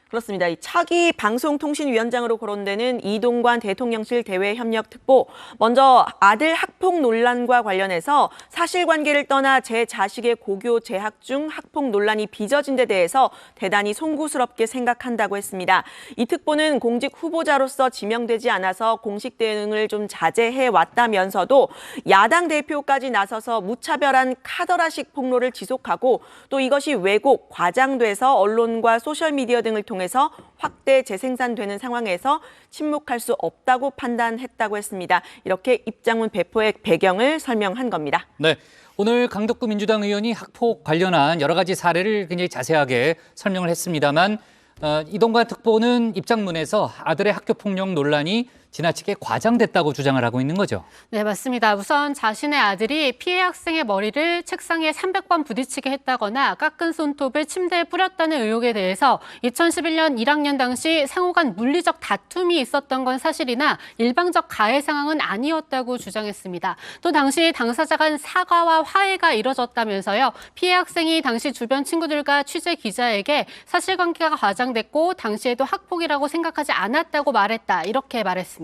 그렇습니다. 이 차기 방송통신위원장으로 거론되는 이동관 대통령실 대외협력특보. 먼저 아들 학폭 논란과 관련해서 사실관계를 떠나 제 자식의 고교 재학 중 학폭 논란이 빚어진 데 대해서 대단히 송구스럽게 생각한다고 했습니다. 이 특보는 공직 후보자로서 지명되지 않아서 공식 대응을 좀 자제해 왔다면서도 야당 대표까지 나서서 무차별한 카더라식 폭로를 지속하고 또 이것이 왜곡, 과장돼서 언론과 소셜미디어 등을 통해서 확대 재생산되는 상황에서 침묵할 수 없다고 판단했다고 했습니다. 이렇게 입장문 배포의 배경을 설명한 겁니다. 네, 오늘 강덕구 민주당 의원이 학폭 관련한 여러 가지 사례를 굉장히 자세하게 설명을 했습니다만 이동관 특보는 입장문에서 아들의 학교 폭력 논란이 지나치게 과장됐다고 주장을 하고 있는 거죠. 네, 맞습니다. 우선 자신의 아들이 피해 학생의 머리를 책상에 300번 부딪히게 했다거나 깎은 손톱을 침대에 뿌렸다는 의혹에 대해서 2011년 1학년 당시 상호 간 물리적 다툼이 있었던 건 사실이나 일방적 가해 상황은 아니었다고 주장했습니다. 또 당시 당사자 간 사과와 화해가 이뤄졌다면서요. 피해 학생이 당시 주변 친구들과 취재 기자에게 사실관계가 과장됐고 당시에도 학폭이라고 생각하지 않았다고 말했다. 이렇게 말했습니다.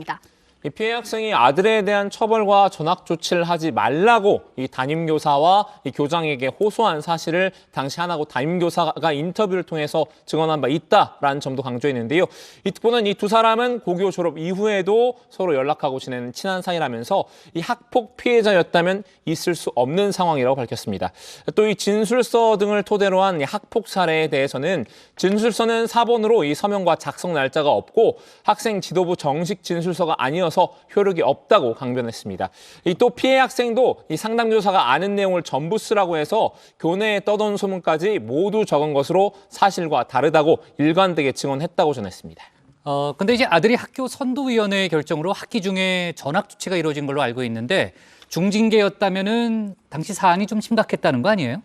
이 피해 학생이 아들에 대한 처벌과 전학 조치를 하지 말라고 이 담임교사와 이 교장에게 호소한 사실을 당시 하나고 담임교사가 인터뷰를 통해서 증언한 바 있다라는 점도 강조했는데요. 이 특보는 이 두 사람은 고교 졸업 이후에도 서로 연락하고 지내는 친한 사이라면서 이 학폭 피해자였다면 있을 수 없는 상황이라고 밝혔습니다. 또 이 진술서 등을 토대로 한 이 학폭 사례에 대해서는 진술서는 사본으로 이 서명과 작성 날짜가 없고 학생 지도부 정식 진술서가 아니어서 효력이 없다고 강변했습니다. 또 피해 학생도 이 상담교사가 아는 내용을 전부 쓰라고 해서 교내에 떠도는 소문까지 모두 적은 것으로 사실과 다르다고 일관되게 증언했다고 전했습니다. 근데 이제 아들이 학교 선도위원회의 결정으로 학기 중에 전학 조치가 이루어진 걸로 알고 있는데 중징계였다면은 당시 사안이 좀 심각했다는 거 아니에요?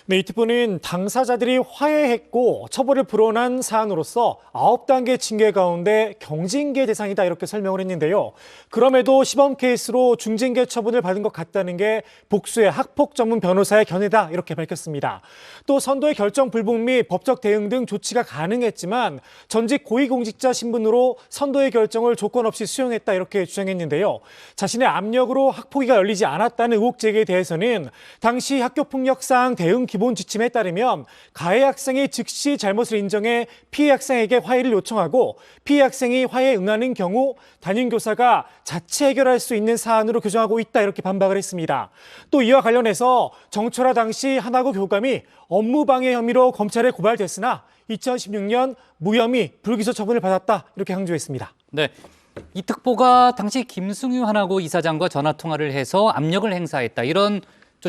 네, 이 특보는 당사자들이 화해했고 처벌을 불허한 사안으로서 9단계 징계 가운데 경징계 대상이다 이렇게 설명을 했는데요. 그럼에도 시범 케이스로 중징계 처분을 받은 것 같다는 게 복수의 학폭 전문 변호사의 견해다 이렇게 밝혔습니다. 또 선도의 결정 불복 및 법적 대응 등 조치가 가능했지만 전직 고위공직자 신분으로 선도의 결정을 조건 없이 수용했다 이렇게 주장했는데요. 자신의 압력으로 학폭위가 열리지 않았다는 의혹 제기에 대해서는 당시 학교폭력상 대응 기본 지침에 따르면 가해 학생이 즉시 잘못을 인정해 피해 학생에게 화해를 요청하고 피해 학생이 화해에 응하는 경우 담임교사가 자체 해결할 수 있는 사안으로 규정하고 있다 이렇게 반박을 했습니다. 또 이와 관련해서 정철아 당시 하나고 교감이 업무방해 혐의로 검찰에 고발됐으나 2016년 무혐의 불기소 처분을 받았다 이렇게 강조했습니다. 네. 이 특보가 당시 김승유 하나고 이사장과 전화 통화를 해서 압력을 행사했다 이런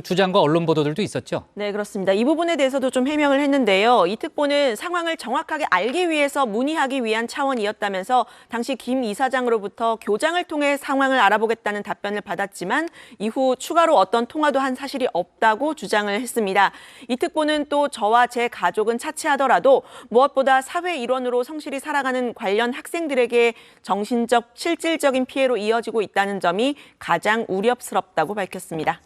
주장과 언론 보도들도 있었죠. 네, 그렇습니다. 이 부분에 대해서도 좀 해명을 했는데요. 이 특보는 상황을 정확하게 알기 위해서 문의하기 위한 차원이었다면서 당시 김 이사장으로부터 교장을 통해 상황을 알아보겠다는 답변을 받았지만 이후 추가로 어떤 통화도 한 사실이 없다고 주장을 했습니다. 이 특보는 또 저와 제 가족은 차치하더라도 무엇보다 사회 일원으로 성실히 살아가는 관련 학생들에게 정신적, 실질적인 피해로 이어지고 있다는 점이 가장 우려스럽다고 밝혔습니다.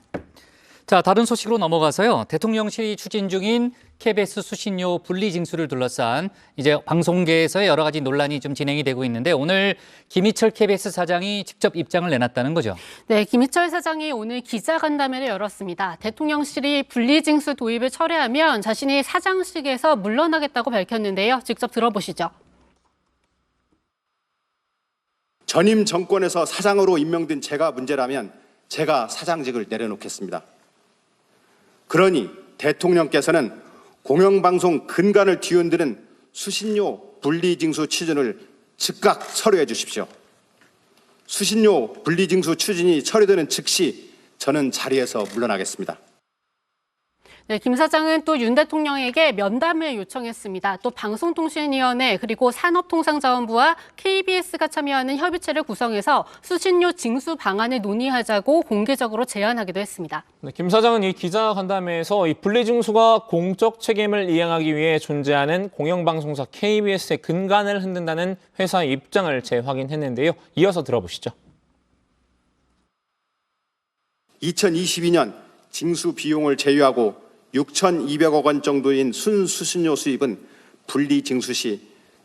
자, 다른 소식으로 넘어가서요. 대통령실이 추진 중인 KBS 수신료 분리 징수를 둘러싼 이제 방송계에서의 여러 가지 논란이 좀 진행이 되고 있는데 오늘 김희철 KBS 사장이 직접 입장을 내놨다는 거죠. 네, 김희철 사장이 오늘 기자간담회를 열었습니다. 대통령실이 분리 징수 도입을 철회하면 자신이 사장직에서 물러나겠다고 밝혔는데요. 직접 들어보시죠. 전임 정권에서 사장으로 임명된 제가 문제라면 제가 사장직을 내려놓겠습니다. 그러니 대통령께서는 공영방송 근간을 뒤흔드는 수신료 분리징수 추진을 즉각 철회해 주십시오. 수신료 분리징수 추진이 철회되는 즉시 저는 자리에서 물러나겠습니다. 네, 김 사장은 또 윤 대통령에게 면담을 요청했습니다. 또 방송통신위원회 그리고 산업통상자원부와 KBS가 참여하는 협의체를 구성해서 수신료 징수 방안을 논의하자고 공개적으로 제안하기도 했습니다. 네, 김 사장은 이 기자간담회에서 이 분리징수가 공적 책임을 이행하기 위해 존재하는 공영방송사 KBS의 근간을 흔든다는 회사의 입장을 재확인했는데요. 이어서 들어보시죠. 2022년 징수 비용을 제외하고 6,200억 원 정도인 순수신료 수입은 분리징수 시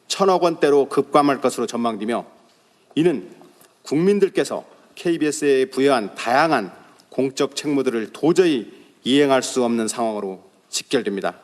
1,000억 원대로 급감할 것으로 전망되며 이는 국민들께서 KBS에 부여한 다양한 공적 책무들을 도저히 이행할 수 없는 상황으로 직결됩니다.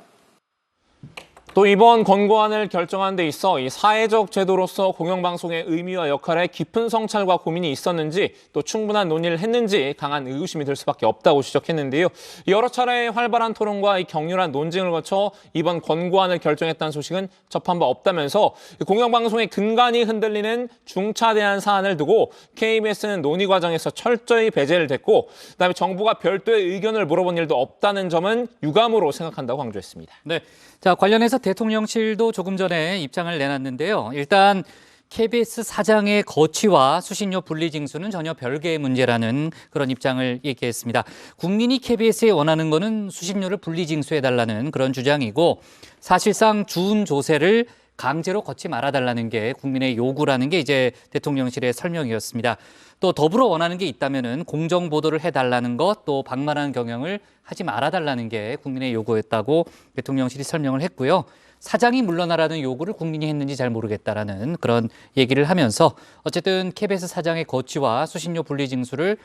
또 이번 권고안을 결정한 데 있어 이 사회적 제도로서 공영방송의 의미와 역할에 깊은 성찰과 고민이 있었는지 또 충분한 논의를 했는지 강한 의구심이 들 수밖에 없다고 지적했는데요. 여러 차례의 활발한 토론과 이 격렬한 논쟁을 거쳐 이번 권고안을 결정했다는 소식은 접한 바 없다면서 공영방송의 근간이 흔들리는 중차대한 사안을 두고 KBS는 논의 과정에서 철저히 배제를 됐고 그다음에 정부가 별도의 의견을 물어본 일도 없다는 점은 유감으로 생각한다고 강조했습니다. 네. 자, 관련해서 대통령실도 조금 전에 입장을 내놨는데요. 일단 KBS 사장의 거취와 수신료 분리징수는 전혀 별개의 문제라는 그런 입장을 얘기했습니다. 국민이 KBS에 원하는 거는 수신료를 분리징수해달라는 그런 주장이고 사실상 주운 조세를 강제로 걷지 말아달라는 게 국민의 요구라는 게 이제 대통령실의 설명이었습니다. 또 더불어 원하는 게 있다면은 공정 보도를 해달라는 것, 또 방만한 경영을 하지 말아달라는 게 국민의 요구였다고 대통령실이 설명을 했고요. 사장이 물러나라는 요구를 국민이 했는지 잘 모르겠다라는 그런 얘기를 하면서 어쨌든 KBS 사장의 거취와 수신료 분리징수를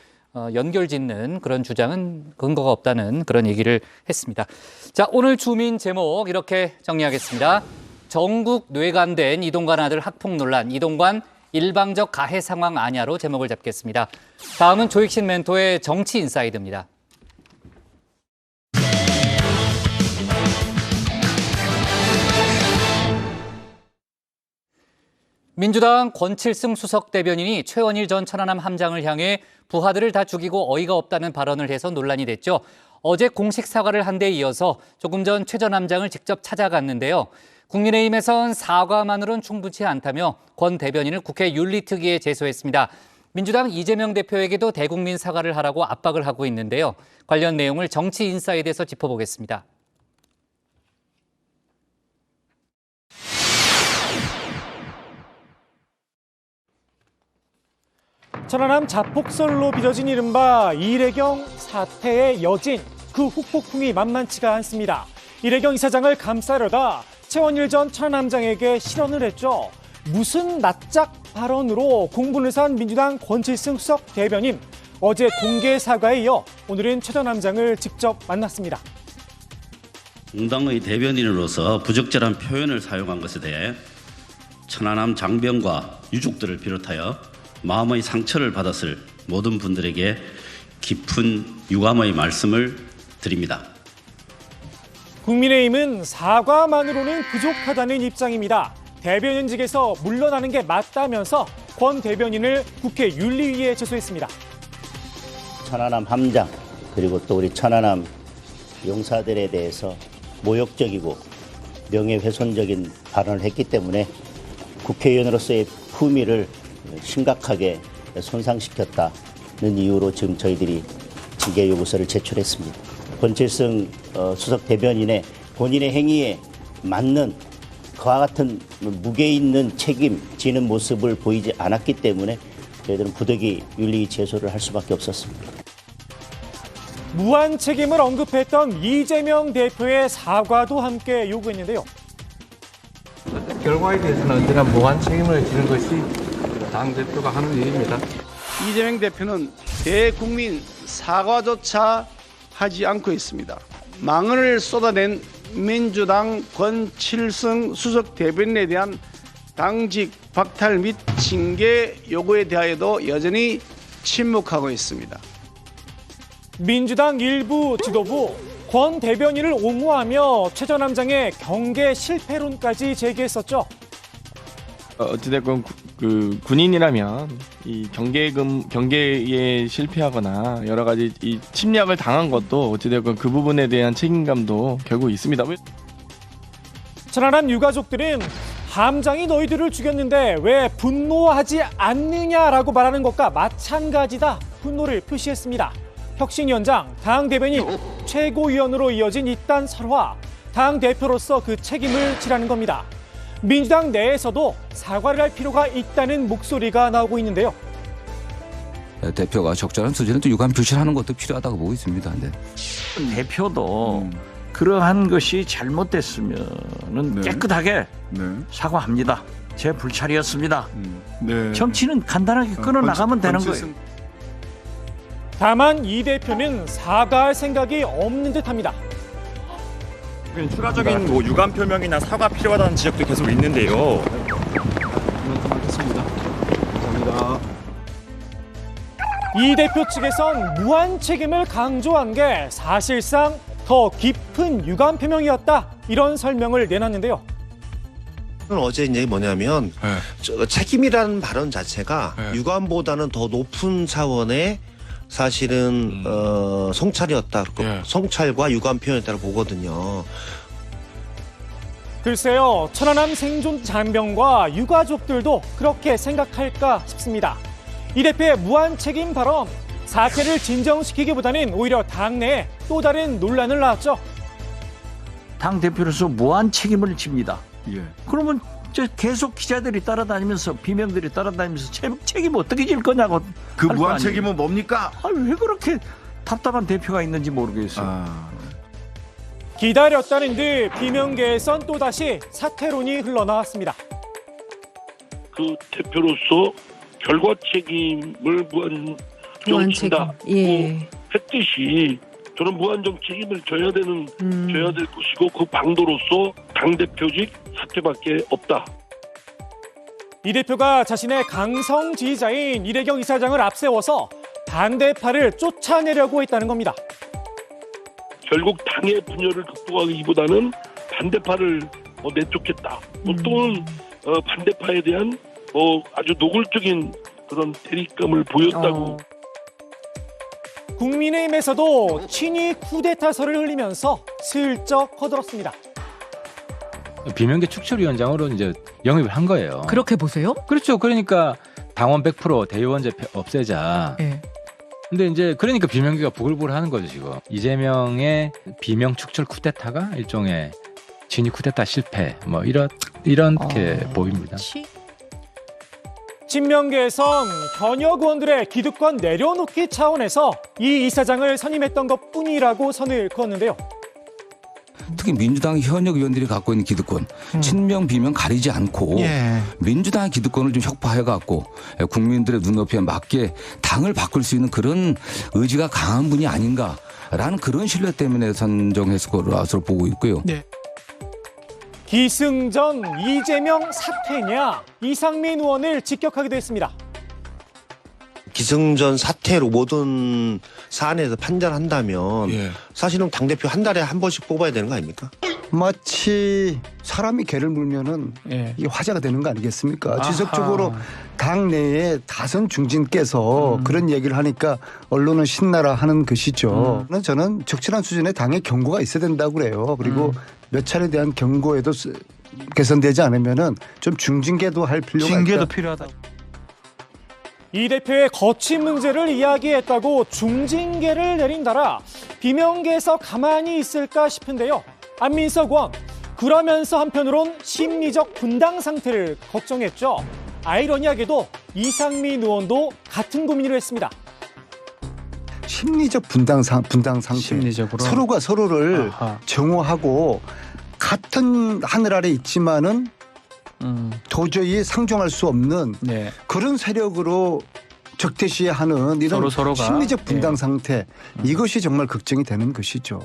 연결짓는 그런 주장은 근거가 없다는 그런 얘기를 했습니다. 자, 오늘 주민 제목 이렇게 정리하겠습니다. 전국 뇌관된 이동관 아들 학폭 논란, 이동관 일방적 가해 상황 아냐로 제목을 잡겠습니다. 다음은 조익신 멘토의 정치 인사이드입니다. 민주당 권칠승 수석 대변인이 최원일 전 천안함 함장을 향해 부하들을 다 죽이고 어이가 없다는 발언을 해서 논란이 됐죠. 어제 공식 사과를 한 데 이어서 조금 전 최 전 함장을 직접 찾아갔는데요. 국민의힘에선 사과만으로는 충분치 않다며 권 대변인을 국회 윤리특위에 제소했습니다. 민주당 이재명 대표에게도 대국민 사과를 하라고 압박을 하고 있는데요. 관련 내용을 정치 인사이드에서 짚어보겠습니다. 천안함 자폭설로 빚어진 이른바 이래경 사태의 여진, 그 후폭풍이 만만치가 않습니다. 이래경 이사장을 감싸려다 최원일 전 천안함장에게 실언을 했죠. 무슨 낯짝 발언으로 공분을 산 민주당 권칠승 수석 대변인. 어제 공개 사과에 이어 오늘은 최 전 함장을 직접 만났습니다. 공당의 대변인으로서 부적절한 표현을 사용한 것에 대해 천안함 장병과 유족들을 비롯하여 마음의 상처를 받았을 모든 분들에게 깊은 유감의 말씀을 드립니다. 국민의힘은 사과만으로는 부족하다는 입장입니다. 대변인직에서 물러나는 게 맞다면서 권 대변인을 국회 윤리위에 제소했습니다. 천안함 함장 그리고 또 우리 천안함 용사들에 대해서 모욕적이고 명예훼손적인 발언을 했기 때문에 국회의원으로서의 품위를 심각하게 손상시켰다는 이유로 지금 저희들이 징계 요구서를 제출했습니다. 권칠승 수석 대변인의 본인의 행위에 맞는 그와 같은 무게 있는 책임지는 모습을 보이지 않았기 때문에 저희들은 부득이 윤리 제소를 할 수밖에 없었습니다. 무한 책임을 언급했던 이재명 대표의 사과도 함께 요구했는데요. 결과에 대해서는 언제나 무한 책임을 지는 것이 당대표가 하는 일입니다. 이재명 대표는 대국민 사과조차 하지 않고 있습니다. 망언을 쏟아낸 민주당 권칠승 수석 대변인에 대한 당직 박탈 및 징계 요구에 대하여도 여전히 침묵하고 있습니다. 민주당 일부 지도부 권 대변인을 옹호하며 최 전 함장의 경계 실패론까지 제기했었죠. 어찌됐건 그 군인이라면 이 경계에 실패하거나 여러 가지 이 침략을 당한 것도 어찌되건 그 부분에 대한 책임감도 결국 있습니다. 천안함 유가족들은 함장이 너희들을 죽였는데 왜 분노하지 않느냐라고 말하는 것과 마찬가지다 분노를 표시했습니다. 혁신위원장, 당대변인, 최고위원으로 이어진 이딴 설화, 당대표로서 그 책임을 지라는 겁니다. 민주당 내에서도 사과를 할 필요가 있다는 목소리가 나오고 있는데요. 대표가 적절한 수준에 또 유감 표시하는 것도 필요하다고 보고 있습니다. 네. 대표도 그러한 것이 잘못됐으면 깨끗하게 사과합니다. 제 불찰이었습니다. 정치는 간단하게 끊어나가면 되는 거예요. 다만 이 대표는 사과할 생각이 없는 듯합니다. 추가적인 유감 표명이나 사과 필요하다는 지적도 계속 있는데요. 감사합니다. 이 대표 측에선 무한 책임을 강조한 게 사실상 더 깊은 유감 표명이었다, 이런 설명을 내놨는데요. 어제 이제 뭐냐면 책임이라는 발언 자체가 유감보다는 더 높은 차원의 사실은 성찰이었다. 성찰과 유감 표현이었다고 보거든요. 글쎄요, 천안함 생존 장병과 유가족들도 그렇게 생각할까 싶습니다. 이 대표의 무한 책임 발언, 사태를 진정시키기보다는 오히려 당내에 또 다른 논란을 낳았죠. 당 대표로서 무한 책임을 집니다. 그러면 계속 기자들이 따라다니면서 비명들이 따라다니면서 책임 어떻게 질 거냐고. 그 무한 책임은 뭡니까? 왜 그렇게 답답한 대표가 있는지 모르겠어요. 기다렸다는 듯 비명계에선 또다시 사퇴론이 흘러나왔습니다. 그 대표로서 결과 책임을 무한정친다 했듯이 저는 무한정 책임을 져야 될 것이고 그 방도로서 당대표직 사퇴밖에 없다. 이 대표가 자신의 강성 지지자인 이래경 이사장을 앞세워서 반대파를 쫓아내려고 했다는 겁니다. 결국 당의 분열을 극복하기보다는 반대파를 내쫓겠다. 또는 반대파에 대한 아주 노골적인 그런 대립감을 보였다고. 국민의힘에서도 친위 쿠데타설을 흘리면서 슬쩍 거들었습니다. 비명계 축출위원장으로 이제 영입을 한 거예요. 그렇게 보세요? 그렇죠. 그러니까 당원 100% 대의원제 없애자. 근데 이제 그러니까 비명계가 부글부글하는 거죠 지금. 이재명의 비명 축출 쿠데타가 일종의 친위 쿠데타 실패 이렇게 보입니다. 친명계에선 현역 의원들의 기득권 내려놓기 차원에서 이 이사장을 선임했던 것뿐이라고 선을 그었는데요. 특히 민주당 현역 의원들이 갖고 있는 기득권, 친명 비명 가리지 않고 민주당의 기득권을 좀 혁파해갖고 국민들의 눈높이에 맞게 당을 바꿀 수 있는 그런 의지가 강한 분이 아닌가라는 그런 신뢰 때문에 선정했을 것으로 보고 있고요. 기승전 이재명 사퇴냐, 이상민 의원을 직격하기도 했습니다. 기승전 사퇴로 모든 사안에서 판단한다면 사실은 당대표 한 달에 한 번씩 뽑아야 되는 거 아닙니까? 마치 사람이 개를 물면은 이게 화제가 되는 거 아니겠습니까? 지속적으로 당내에 다선 중진께서 그런 얘기를 하니까 언론은 신나라 하는 것이죠. 저는 적절한 수준의 당의 경고가 있어야 된다고 그래요. 그리고 몇 차례에 대한 경고에도 개선되지 않으면은 좀 중징계도 할 필요가 있다. 징계도 필요하다. 이 대표의 거친 문제를 이야기했다고 중징계를 내린다라 비명계에서 가만히 있을까 싶은데요. 안민석 의원, 그러면서 한편으론 심리적 분당 상태를 걱정했죠. 아이러니하게도 이상민 의원도 같은 고민을 했습니다. 심리적 분당 상태. 심리적으로 서로가 서로를 정오하고 같은 하늘 아래 있지만은 도저히 상종할 수 없는 그런 세력으로 적대시하는 이런 서로가 심리적 분당 상태, 이것이 정말 걱정이 되는 것이죠.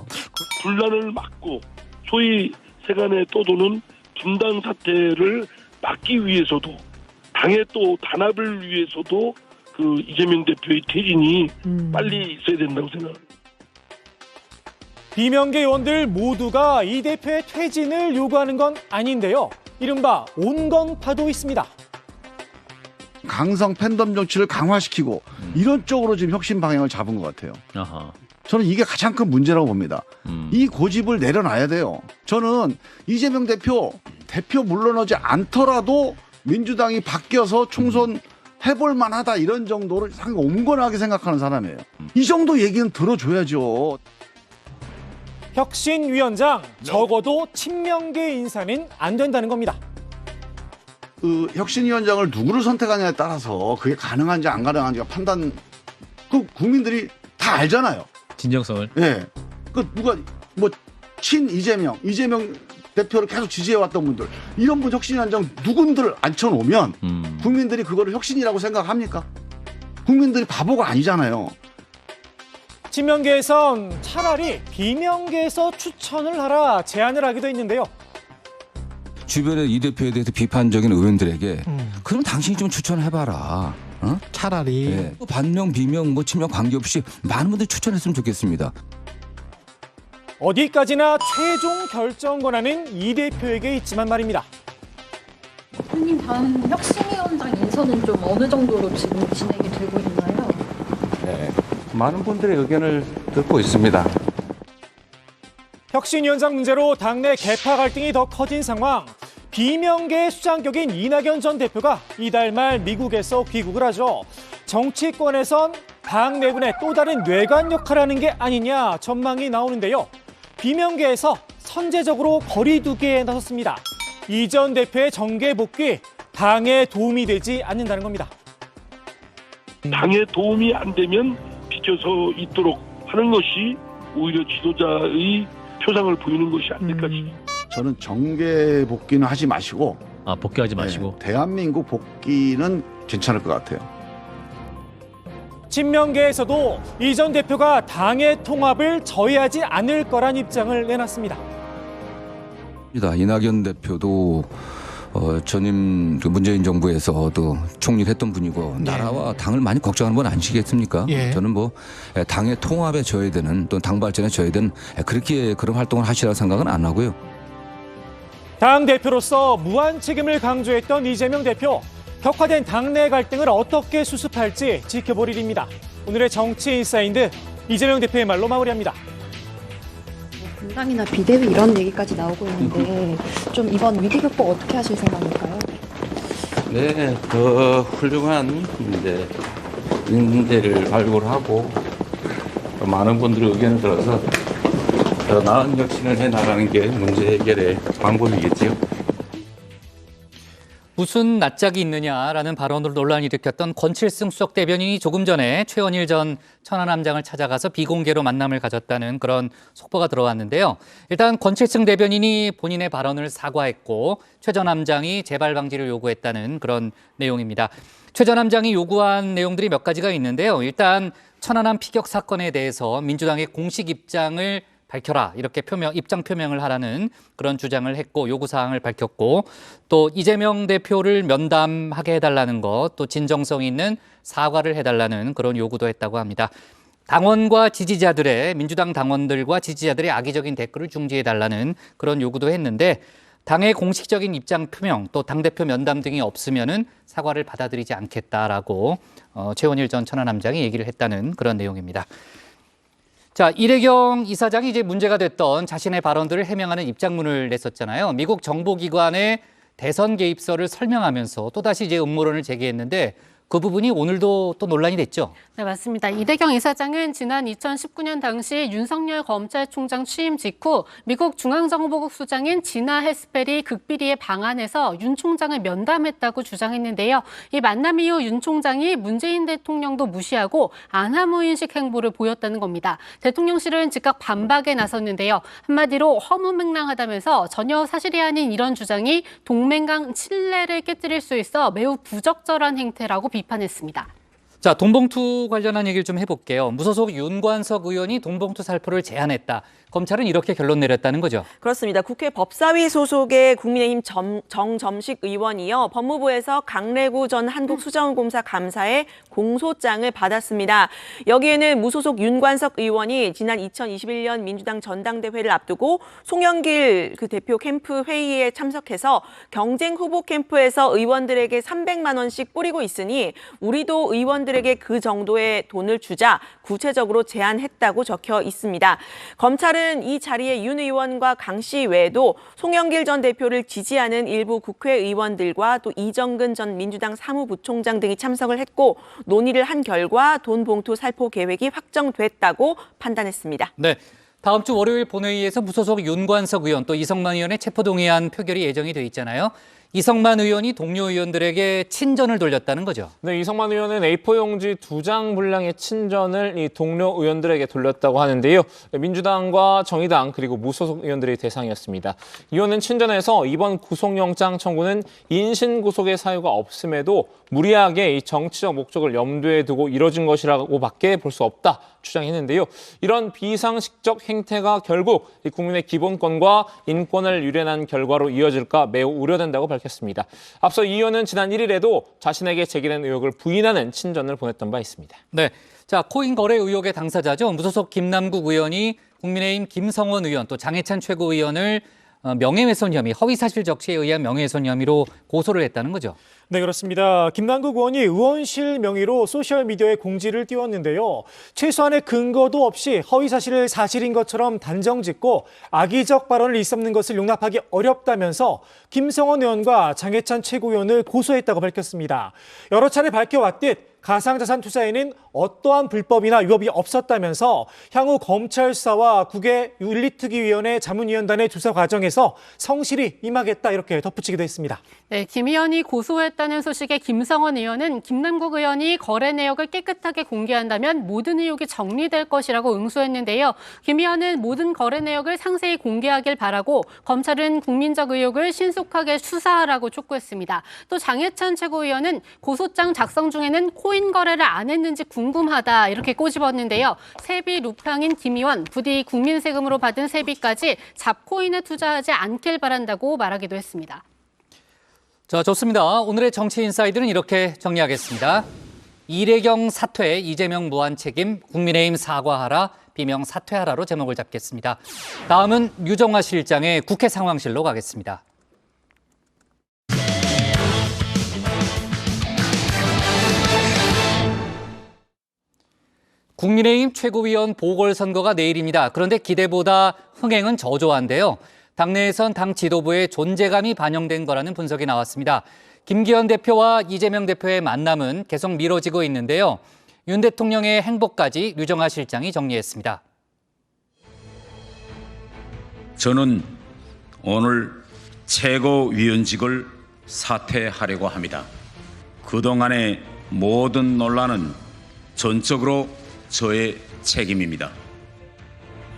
분란을 막고 소위 세간에 떠도는 분당 사태를 막기 위해서도 당의 또 단합을 위해서도 그 이재명 대표의 퇴진이 빨리 있어야 된다고 생각합니다. 비명계 의원들 모두가 이 대표의 퇴진을 요구하는 건 아닌데요. 이른바 온건파도 있습니다. 강성 팬덤 정치를 강화시키고 이런 쪽으로 지금 혁신 방향을 잡은 것 같아요. 아하. 저는 이게 가장 큰 문제라고 봅니다. 이 고집을 내려놔야 돼요. 저는 이재명 대표 물러나지 않더라도 민주당이 바뀌어서 총선 해볼 만하다 이런 정도를 상당히 온건하게 생각하는 사람이에요. 이 정도 얘기는 들어줘야죠. 혁신위원장 적어도 친명계 인사는 안 된다는 겁니다. 그 혁신위원장을 누구를 선택하냐에 따라서 그게 가능한지 안 가능한지가 판단 그 국민들이 다 알잖아요. 진정성을. 예. 그 누가 뭐 친 이재명 대표를 계속 지지해왔던 분들 이런 분 혁신위원장 누군들 앉혀놓으면 국민들이 그거를 혁신이라고 생각합니까? 국민들이 바보가 아니잖아요. 친명계에선 차라리 비명계에서 추천을 하라 제안을 하기도 했는데요. 주변의 이 대표에 대해서 비판적인 의원들에게 그럼 당신이 좀 추천해봐라. 어? 차라리 네. 반명, 비명, 뭐 친명 관계없이 많은 분들이 추천했으면 좋겠습니다. 어디까지나 최종 결정 권한은 이 대표에게 있지만 말입니다. 대표님 다음 혁신위원장 인선은 좀 어느 정도로 지금 진행이 되고 있나요? 네, 많은 분들의 의견을 듣고 있습니다. 혁신위원장 문제로 당내 개파 갈등이 더 커진 상황. 비명계의 수장격인 이낙연 전 대표가 이달 말 미국에서 귀국을 하죠. 정치권에선 당 내분의 또 다른 뇌관 역할을 하는 게 아니냐 전망이 나오는데요. 비명계에서 선제적으로 거리두기에 나섰습니다. 이 전 대표의 정계 복귀, 당에 도움이 되지 않는다는 겁니다. 당에 도움이 안 되면 비켜서 있도록 하는 것이 오히려 지도자의 표상을 보이는 것이 아닐까 싶습니다. 저는 정계 복귀는 하지 마시고 복귀하지 마시고 대한민국 복귀는 괜찮을 것 같아요. 친명계에서도 이 전 대표가 당의 통합을 저해하지 않을 거란 입장을 내놨습니다. 이낙연 대표도 전임 문재인 정부에서도 총리를 했던 분이고 나라와 당을 많이 걱정하는 건 아니시겠습니까? 저는 뭐 당의 통합에 저해되는 또 당 발전에 저해되는 그렇게 그런 활동을 하시라고 생각은 안 하고요. 당 대표로서 무한 책임을 강조했던 이재명 대표. 격화된 당내 갈등을 어떻게 수습할지 지켜볼 일입니다. 오늘의 정치 인사이드 이재명 대표의 말로 마무리합니다. 분당이나 비대위 이런 얘기까지 나오고 있는데 좀 이번 위기 극복 어떻게 하실 생각일까요? 네, 더 훌륭한 이제 인재를 발굴하고 또 많은 분들의 의견을 들어서 더 나은 혁신을 해나가는 게 문제 해결의 방법이겠죠. 무슨 낯짝이 있느냐라는 발언으로 논란을 일으켰던 권칠승 수석 대변인이 조금 전에 최원일 전 천안함장을 찾아가서 비공개로 만남을 가졌다는 그런 속보가 들어왔는데요. 일단 권칠승 대변인이 본인의 발언을 사과했고 최 전 함장이 재발 방지를 요구했다는 그런 내용입니다. 최 전 함장이 요구한 내용들이 몇 가지가 있는데요. 일단 천안함 피격 사건에 대해서 민주당의 공식 입장을 밝혀라 이렇게 입장 표명을 하라는 그런 주장을 했고 요구사항을 밝혔고 또 이재명 대표를 면담하게 해달라는 것 또 진정성 있는 사과를 해달라는 그런 요구도 했다고 합니다. 당원과 지지자들의 민주당 당원들과 지지자들의 악의적인 댓글을 중지해달라는 그런 요구도 했는데 당의 공식적인 입장 표명 또 당대표 면담 등이 없으면은 사과를 받아들이지 않겠다라고 최원일 전 천안함장이 얘기를 했다는 그런 내용입니다. 자, 이래경 이사장이 이제 문제가 됐던 자신의 발언들을 해명하는 입장문을 냈었잖아요. 미국 정보기관의 대선 개입설을 설명하면서 또다시 이제 음모론을 제기했는데 그 부분이 오늘도 또 논란이 됐죠. 네, 맞습니다. 이래경 이사장은 지난 2019년 당시 윤석열 검찰총장 취임 직후 미국 중앙정보국 수장인 지나 해스펠이 극비리의 방안에서 윤 총장을 면담했다고 주장했는데요. 이 만남 이후 윤 총장이 문재인 대통령도 무시하고 안하무인식 행보를 보였다는 겁니다. 대통령실은 즉각 반박에 나섰는데요. 한마디로 허무맹랑하다면서 전혀 사실이 아닌 이런 주장이 동맹 간 신뢰를 깨뜨릴 수 있어 매우 부적절한 행태라고 비판했습니다. 자, 돈봉투 관련한 얘기를 좀 해볼게요. 무소속 윤관석 의원이 돈봉투 살포를 제안했다. 검찰은 이렇게 결론 내렸다는 거죠. 그렇습니다. 국회 법사위 소속의 국민의힘 정점식 의원이요. 법무부에서 강래구 전 한국수자원공사 감사의 공소장을 받았습니다. 여기에는 무소속 윤관석 의원이 지난 2021년 민주당 전당대회를 앞두고 송영길 대표 캠프 회의에 참석해서 경쟁 후보 캠프에서 의원들에게 300만 원씩 뿌리고 있으니 우리도 의원들에게 그 정도의 돈을 주자 구체적으로 제안했다고 적혀 있습니다. 검찰은 이 자리에 윤 의원과 강 씨 외에도 송영길 전 대표를 지지하는 일부 국회의원들과 또 이정근 전 민주당 사무부총장 등이 참석을 했고 논의를 한 결과 돈 봉투 살포 계획이 확정됐다고 판단했습니다. 네, 다음 주 월요일 본회의에서 무소속 윤관석 의원 또 이성만 의원의 체포동의안 표결이 예정이 돼 있잖아요. 이성만 의원이 동료 의원들에게 친전을 돌렸다는 거죠. 네, 이성만 의원은 A4 용지 2장 분량의 친전을 이 동료 의원들에게 돌렸다고 하는데요. 민주당과 정의당 그리고 무소속 의원들의 대상이었습니다. 이 의원은 친전에서 이번 구속영장 청구는 인신 구속의 사유가 없음에도 무리하게 이 정치적 목적을 염두에 두고 이뤄진 것이라고밖에 볼 수 없다 주장했는데요. 이런 비상식적 행태가 결국 이 국민의 기본권과 인권을 유린한 결과로 이어질까 매우 우려된다고 밝혔습니다. 앞서 이 의원은 지난 1일에도 자신에게 제기된 의혹을 부인하는 친전을 보냈던 바 있습니다. 네, 자, 코인 거래 의혹의 당사자죠. 무소속 김남국 의원이 국민의힘 김성원 의원 또 장해찬 최고위원을 명예훼손 혐의, 허위사실 적시에 의한 명예훼손 혐의로 고소를 했다는 거죠. 네, 그렇습니다. 김남국 의원이 의원실 명의로 소셜미디어에 공지를 띄웠는데요. 최소한의 근거도 없이 허위사실을 사실인 것처럼 단정짓고 악의적 발언을 일삼는 것을 용납하기 어렵다면서 김성원 의원과 장해찬 최고위원을 고소했다고 밝혔습니다. 여러 차례 밝혀왔듯 가상자산 투자에는 어떠한 불법이나 위법이 없었다면서 향후 검찰 수사와 국외 윤리특위위원회 자문위원단의 조사 과정에서 성실히 임하겠다 이렇게 덧붙이기도 했습니다. 네, 김 의원이 고소했다는 소식에 김성원 의원은 김남국 의원이 거래 내역을 깨끗하게 공개한다면 모든 의혹이 정리될 것이라고 응수했는데요. 김 의원은 모든 거래 내역을 상세히 공개하길 바라고 검찰은 국민적 의혹을 신속하게 수사하라고 촉구했습니다. 또 장해찬 최고위원은 고소장 작성 중에는 코인 거래를 안 했는지 궁금하다 이렇게 꼬집었는데요. 세비 루팡인 김 의원, 부디 국민 세금으로 받은 세비까지 잡코인에 투자하지 않길 바란다고 말하기도 했습니다. 자, 좋습니다. 오늘의 정치 인사이드는 이렇게 정리하겠습니다. 이례경 사퇴, 이재명 무한 책임, 국민의힘 사과하라, 비명 사퇴하라로 제목을 잡겠습니다. 다음은 유정화 실장의 국회 상황실로 가겠습니다. 국민의힘 최고위원 보궐선거가 내일입니다. 그런데 기대보다 흥행은 저조한데요. 당내에선 당 지도부의 존재감이 반영된 거라는 분석이 나왔습니다. 김기현 대표와 이재명 대표의 만남은 계속 미뤄지고 있는데요. 윤 대통령의 행보까지 류정화 실장이 정리했습니다. 저는 오늘 최고위원직을 사퇴하려고 합니다. 그동안의 모든 논란은 전적으로 저의 책임입니다.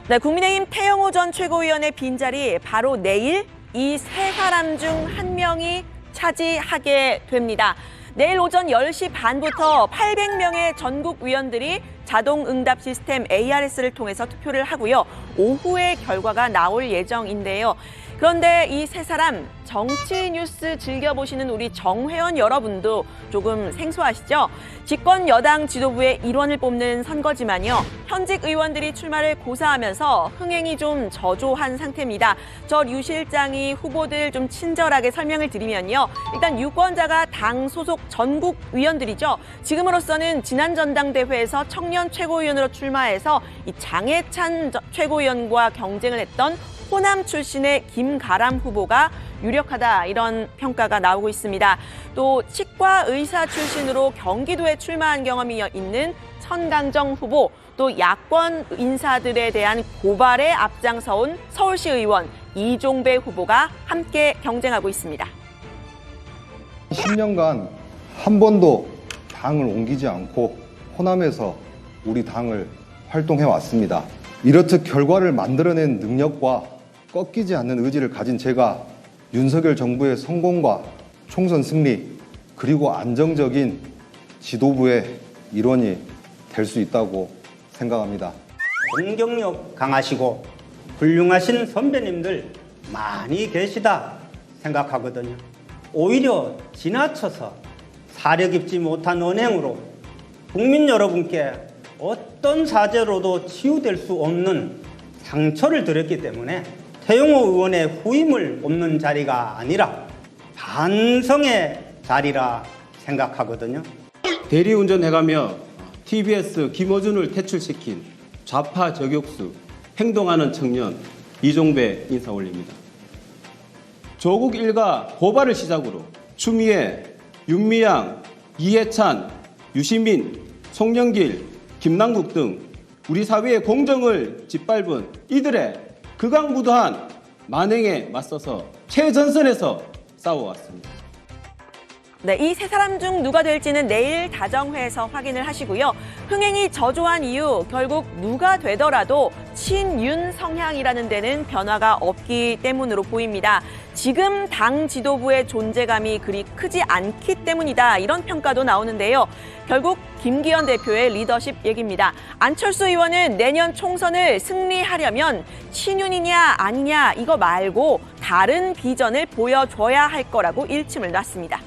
네, 국민의힘 태영호 전 최고위원의 빈자리 바로 내일 이 세 사람 중 한 명이 차지하게 됩니다. 내일 오전 10시 반부터 800명의 전국 위원들이 자동 응답 시스템 ARS를 통해서 투표를 하고요. 오후에 결과가 나올 예정인데요. 그런데 이 세 사람 정치 뉴스 즐겨보시는 우리 정회원 여러분도 조금 생소하시죠? 집권 여당 지도부의 일원을 뽑는 선거지만요. 현직 의원들이 출마를 고사하면서 흥행이 좀 저조한 상태입니다. 저 류 실장이 후보들 좀 친절하게 설명을 드리면요. 일단 유권자가 당 소속 전국 위원들이죠. 지금으로서는 지난 전당대회에서 청년 최고위원으로 출마해서 이 장해찬 최고위원과 경쟁을 했던 호남 출신의 김가람 후보가 유력하다 이런 평가가 나오고 있습니다. 또 치과 의사 출신으로 경기도에 출마한 경험이 있는 천강정 후보, 또 야권 인사들에 대한 고발에 앞장서온 서울시 의원 이종배 후보가 함께 경쟁하고 있습니다. 10년간 한 번도 당을 옮기지 않고 호남에서 우리 당을 활동해 왔습니다. 이렇듯 결과를 만들어낸 능력과 꺾이지 않는 의지를 가진 제가 윤석열 정부의 성공과 총선 승리 그리고 안정적인 지도부의 일원이 될 수 있다고 생각합니다. 공격력 강하시고 훌륭하신 선배님들 많이 계시다 생각하거든요. 오히려 지나쳐서 사려 깊지 못한 언행으로 국민 여러분께 어떤 사죄로도 치유될 수 없는 상처를 드렸기 때문에 태영호 의원의 후임을 뽑는 자리가 아니라 반성의 자리라 생각하거든요. 대리운전해가며 TBS 김어준을 퇴출시킨 좌파 저격수 행동하는 청년 이종배 인사 올립니다. 조국 일가 고발을 시작으로 추미애, 윤미향, 이해찬, 유시민, 송영길, 김남국 등 우리 사회의 공정을 짓밟은 이들의 극악무도한 만행에 맞서서 최전선에서 싸워왔습니다. 네, 이 세 사람 중 누가 될지는 내일 다정회에서 확인을 하시고요. 흥행이 저조한 이유 결국 누가 되더라도 친윤 성향이라는 데는 변화가 없기 때문으로 보입니다. 지금 당 지도부의 존재감이 그리 크지 않기 때문이다. 이런 평가도 나오는데요. 결국 김기현 대표의 리더십 얘기입니다. 안철수 의원은 내년 총선을 승리하려면 친윤이냐 아니냐 이거 말고 다른 비전을 보여줘야 할 거라고 일침을 놨습니다.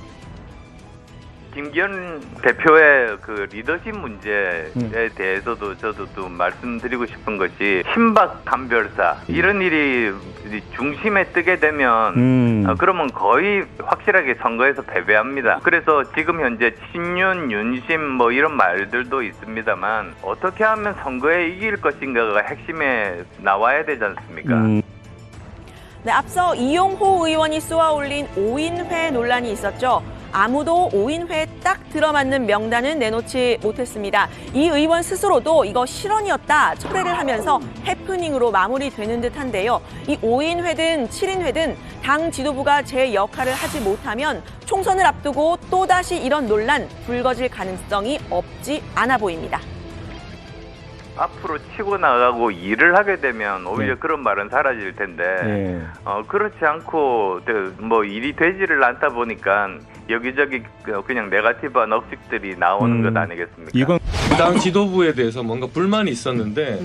김기현 대표의 그 리더십 문제에 대해서도 저도 또 말씀드리고 싶은 것이 친박 간별사 이런 일이 중심에 뜨게 되면 그러면 거의 확실하게 선거에서 패배합니다. 그래서 지금 현재 친윤, 윤심 뭐 이런 말들도 있습니다만 어떻게 하면 선거에 이길 것인가가 핵심에 나와야 되지 않습니까? 네, 앞서 이용호 의원이 쏘아올린 5인회 논란이 있었죠. 아무도 5인회에 딱 들어맞는 명단은 내놓지 못했습니다. 이 의원 스스로도 이거 실언이었다 철회를 하면서 해프닝으로 마무리되는 듯한데요. 이 5인회든 7인회든 당 지도부가 제 역할을 하지 못하면 총선을 앞두고 또다시 이런 논란 불거질 가능성이 없지 않아 보입니다. 앞으로 치고 나가고 일을 하게 되면 오히려 그런 말은 사라질 텐데 그렇지 않고 뭐 일이 되지를 않다 보니까 여기저기 그냥 네거티브한 억측들이 나오는 것 아니겠습니까? 이건 당 지도부에 대해서 뭔가 불만이 있었는데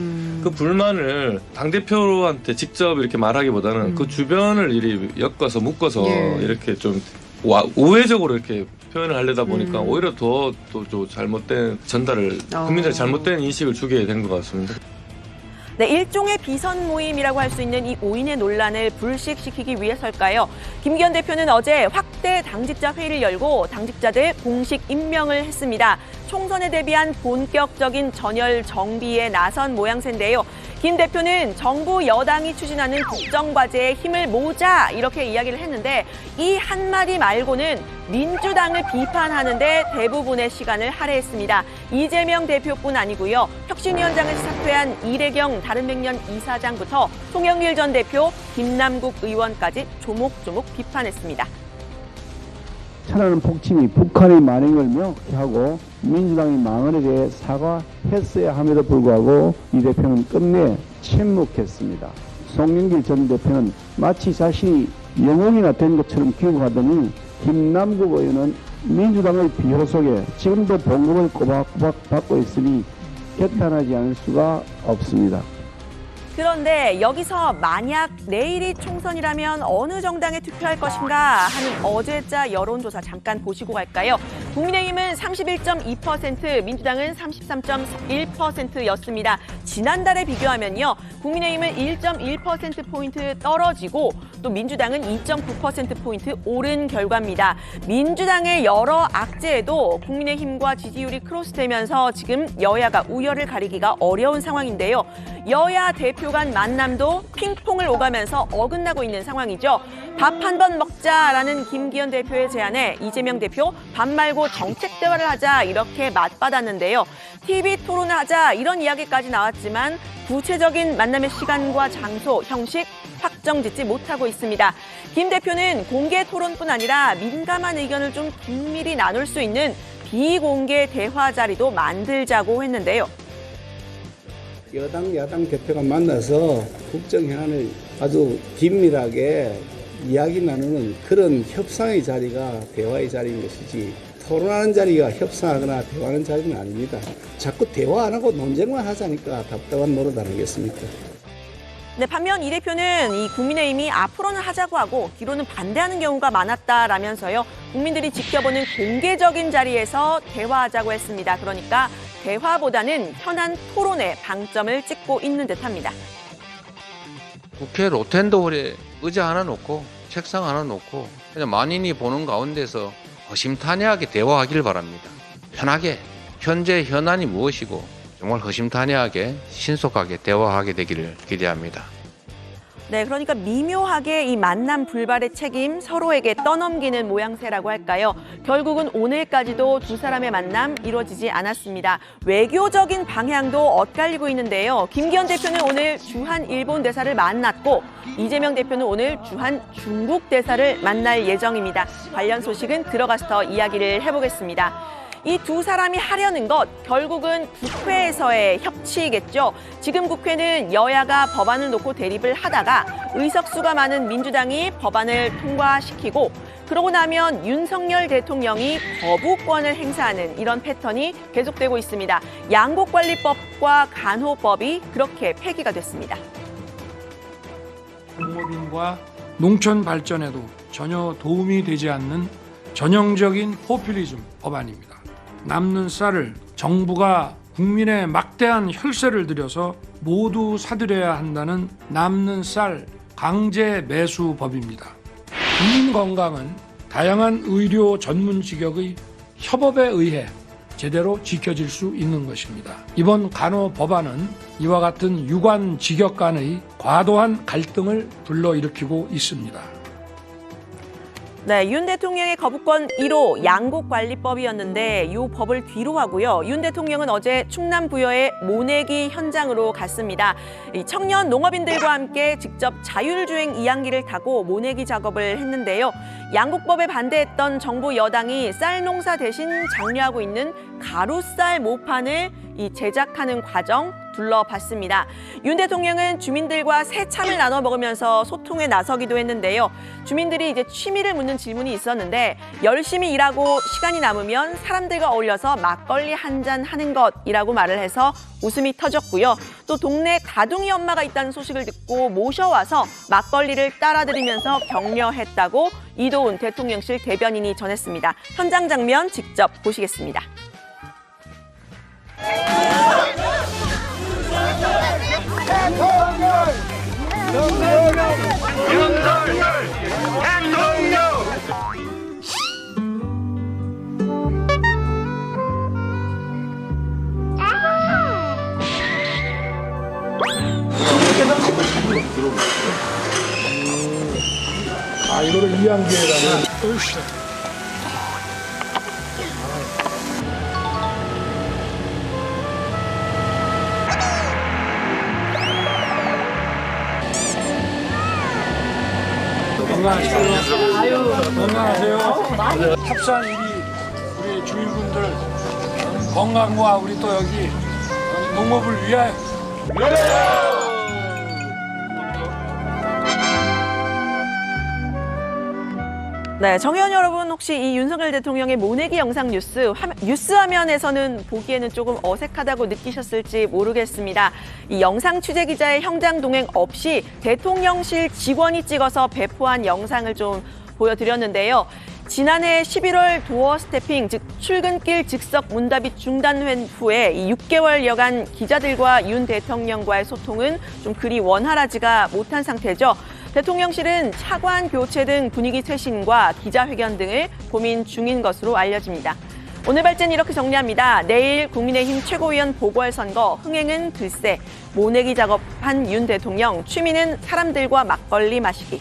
그 불만을 당대표한테 직접 이렇게 말하기보다는 그 주변을 이리 엮어서 묶어서 이렇게 좀 우회적으로 이렇게 표현을 하려다 보니까 오히려 더 잘못된 전달을 국민들의 잘못된 인식을 주게 된 것 같습니다. 네, 일종의 비선 모임이라고 할 수 있는 이 5인의 논란을 불식시키기 위해서일까요? 김기현 대표는 어제 확대 당직자 회의를 열고 당직자들 공식 임명을 했습니다. 총선에 대비한 본격적인 전열 정비에 나선 모양새인데요. 김 대표는 정부 여당이 추진하는 국정과제에 힘을 모으자 이렇게 이야기를 했는데 이 한마디 말고는 민주당을 비판하는데 대부분의 시간을 할애했습니다. 이재명 대표뿐 아니고요. 혁신위원장을 사퇴한 이래경 다른백년 이사장부터 송영길 전 대표, 김남국 의원까지 조목조목 비판했습니다. 천안은 폭침이 북한의 만행을 명확히 하고 민주당의 망언에 대해 사과했어야 함에도 불구하고 이 대표는 끝내 침묵했습니다. 송영길 전 대표는 마치 자신이 영웅이나 된 것처럼 기억하더니 김남국 의원은 민주당의 비호 속에 지금도 봉급을 꼬박꼬박 받고 있으니 개탄하지 않을 수가 없습니다. 그런데 여기서 만약 내일이 총선이라면 어느 정당에 투표할 것인가 하는 어제자 여론조사 잠깐 보시고 갈까요? 국민의힘은 31.2%, 민주당은 33.1%였습니다. 지난달에 비교하면요. 국민의힘은 1.1%포인트 떨어지고 또 민주당은 2.9%포인트 오른 결과입니다. 민주당의 여러 악재에도 국민의힘과 지지율이 크로스되면서 지금 여야가 우열을 가리기가 어려운 상황인데요. 여야 대표 간 만남도 핑퐁을 오가면서 어긋나고 있는 상황이죠. 밥 한 번 먹자라는 김기현 대표의 제안에 이재명 대표 밥 말고 정책 대화를 하자 이렇게 맞받았는데요. TV 토론을 하자 이런 이야기까지 나왔지만 구체적인 만남의 시간과 장소, 형식 확정짓지 못하고 있습니다. 김 대표는 공개 토론뿐 아니라 민감한 의견을 좀 긴밀히 나눌 수 있는 비공개 대화 자리도 만들자고 했는데요. 여당, 야당 대표가 만나서 국정 현안을 아주 긴밀하게 이야기 나누는 그런 협상의 자리가 대화의 자리인 것이지 토론하는 자리가 협상하거나 대화하는 자리는 아닙니다. 자꾸 대화 안 하고 논쟁만 하자니까 답답한 노릇 아니겠습니까? 네, 반면 이 대표는 이 국민의힘이 앞으로는 하자고 하고 뒤로는 반대하는 경우가 많았다라면서요. 국민들이 지켜보는 공개적인 자리에서 대화하자고 했습니다. 그러니까 대화보다는 현안 토론에 방점을 찍고 있는 듯합니다. 국회 로텐더홀에 의자 하나 놓고 책상 하나 놓고 그냥 만인이 보는 가운데서 허심탄회하게 대화하길 바랍니다. 편하게 현재 현안이 무엇이고 정말 허심탄회하게 신속하게 대화하게 되기를 기대합니다. 네, 그러니까 미묘하게 이 만남 불발의 책임 서로에게 떠넘기는 모양새라고 할까요? 결국은 오늘까지도 두 사람의 만남 이루어지지 않았습니다. 외교적인 방향도 엇갈리고 있는데요. 김기현 대표는 오늘 주한 일본 대사를 만났고 이재명 대표는 오늘 주한 중국 대사를 만날 예정입니다. 관련 소식은 들어가서 더 이야기를 해보겠습니다. 이 두 사람이 하려는 것, 결국은 국회에서의 협치이겠죠. 지금 국회는 여야가 법안을 놓고 대립을 하다가 의석수가 많은 민주당이 법안을 통과시키고 그러고 나면 윤석열 대통령이 거부권을 행사하는 이런 패턴이 계속되고 있습니다. 양곡관리법과 간호법이 그렇게 폐기가 됐습니다. 농업인과 농촌 발전에도 전혀 도움이 되지 않는 전형적인 포퓰리즘 법안입니다. 남는 쌀을 정부가 국민의 막대한 혈세를 들여서 모두 사들여야 한다는 남는 쌀 강제 매수법입니다. 국민 건강은 다양한 의료 전문 직역의 협업에 의해 제대로 지켜질 수 있는 것입니다. 이번 간호 법안은 이와 같은 유관 직역 간의 과도한 갈등을 불러일으키고 있습니다. 네, 윤 대통령의 거부권 1호 양곡관리법이었는데 이 법을 뒤로 하고요. 윤 대통령은 어제 충남 부여의 모내기 현장으로 갔습니다. 이 청년 농업인들과 함께 직접 자율주행 이양기를 타고 모내기 작업을 했는데요. 양곡법에 반대했던 정부 여당이 쌀 농사 대신 장려하고 있는 가루쌀 모판을 제작하는 과정 둘러봤습니다. 윤 대통령은 주민들과 새참을 나눠 먹으면서 소통에 나서기도 했는데요. 주민들이 이제 취미를 묻는 질문이 있었는데 열심히 일하고 시간이 남으면 사람들과 어울려서 막걸리 한잔 하는 것이라고 말을 해서 웃음이 터졌고요. 또 동네 다둥이 엄마가 있다는 소식을 듣고 모셔와서 막걸리를 따라드리면서 격려했다고 이도훈 대통령실 대변인이 전했습니다. 현장 장면 직접 보시겠습니다. 아, 이거를 이양기에다가 건강하세요. 합산 1위 우리 주민분들 건강과 우리 또 여기 농업을 위하여. 네, 정의원 여러분, 혹시 이 윤석열 대통령의 모내기 영상 뉴스 화면에서는 보기에는 조금 어색하다고 느끼셨을지 모르겠습니다. 이 영상 취재 기자의 현장 동행 없이 대통령실 직원이 찍어서 배포한 영상을 좀 보여드렸는데요. 지난해 11월 도어 스태핑, 즉 출근길 즉석 문답이 중단된 후에 이 6개월여간 기자들과 윤 대통령과의 소통은 좀 그리 원활하지가 못한 상태죠. 대통령실은 차관 교체 등 분위기 쇄신과 기자회견 등을 고민 중인 것으로 알려집니다. 오늘 발제는 이렇게 정리합니다. 내일 국민의힘 최고위원 보궐선거, 흥행은 글쎄, 모내기 작업한 윤 대통령, 취미는 사람들과 막걸리 마시기.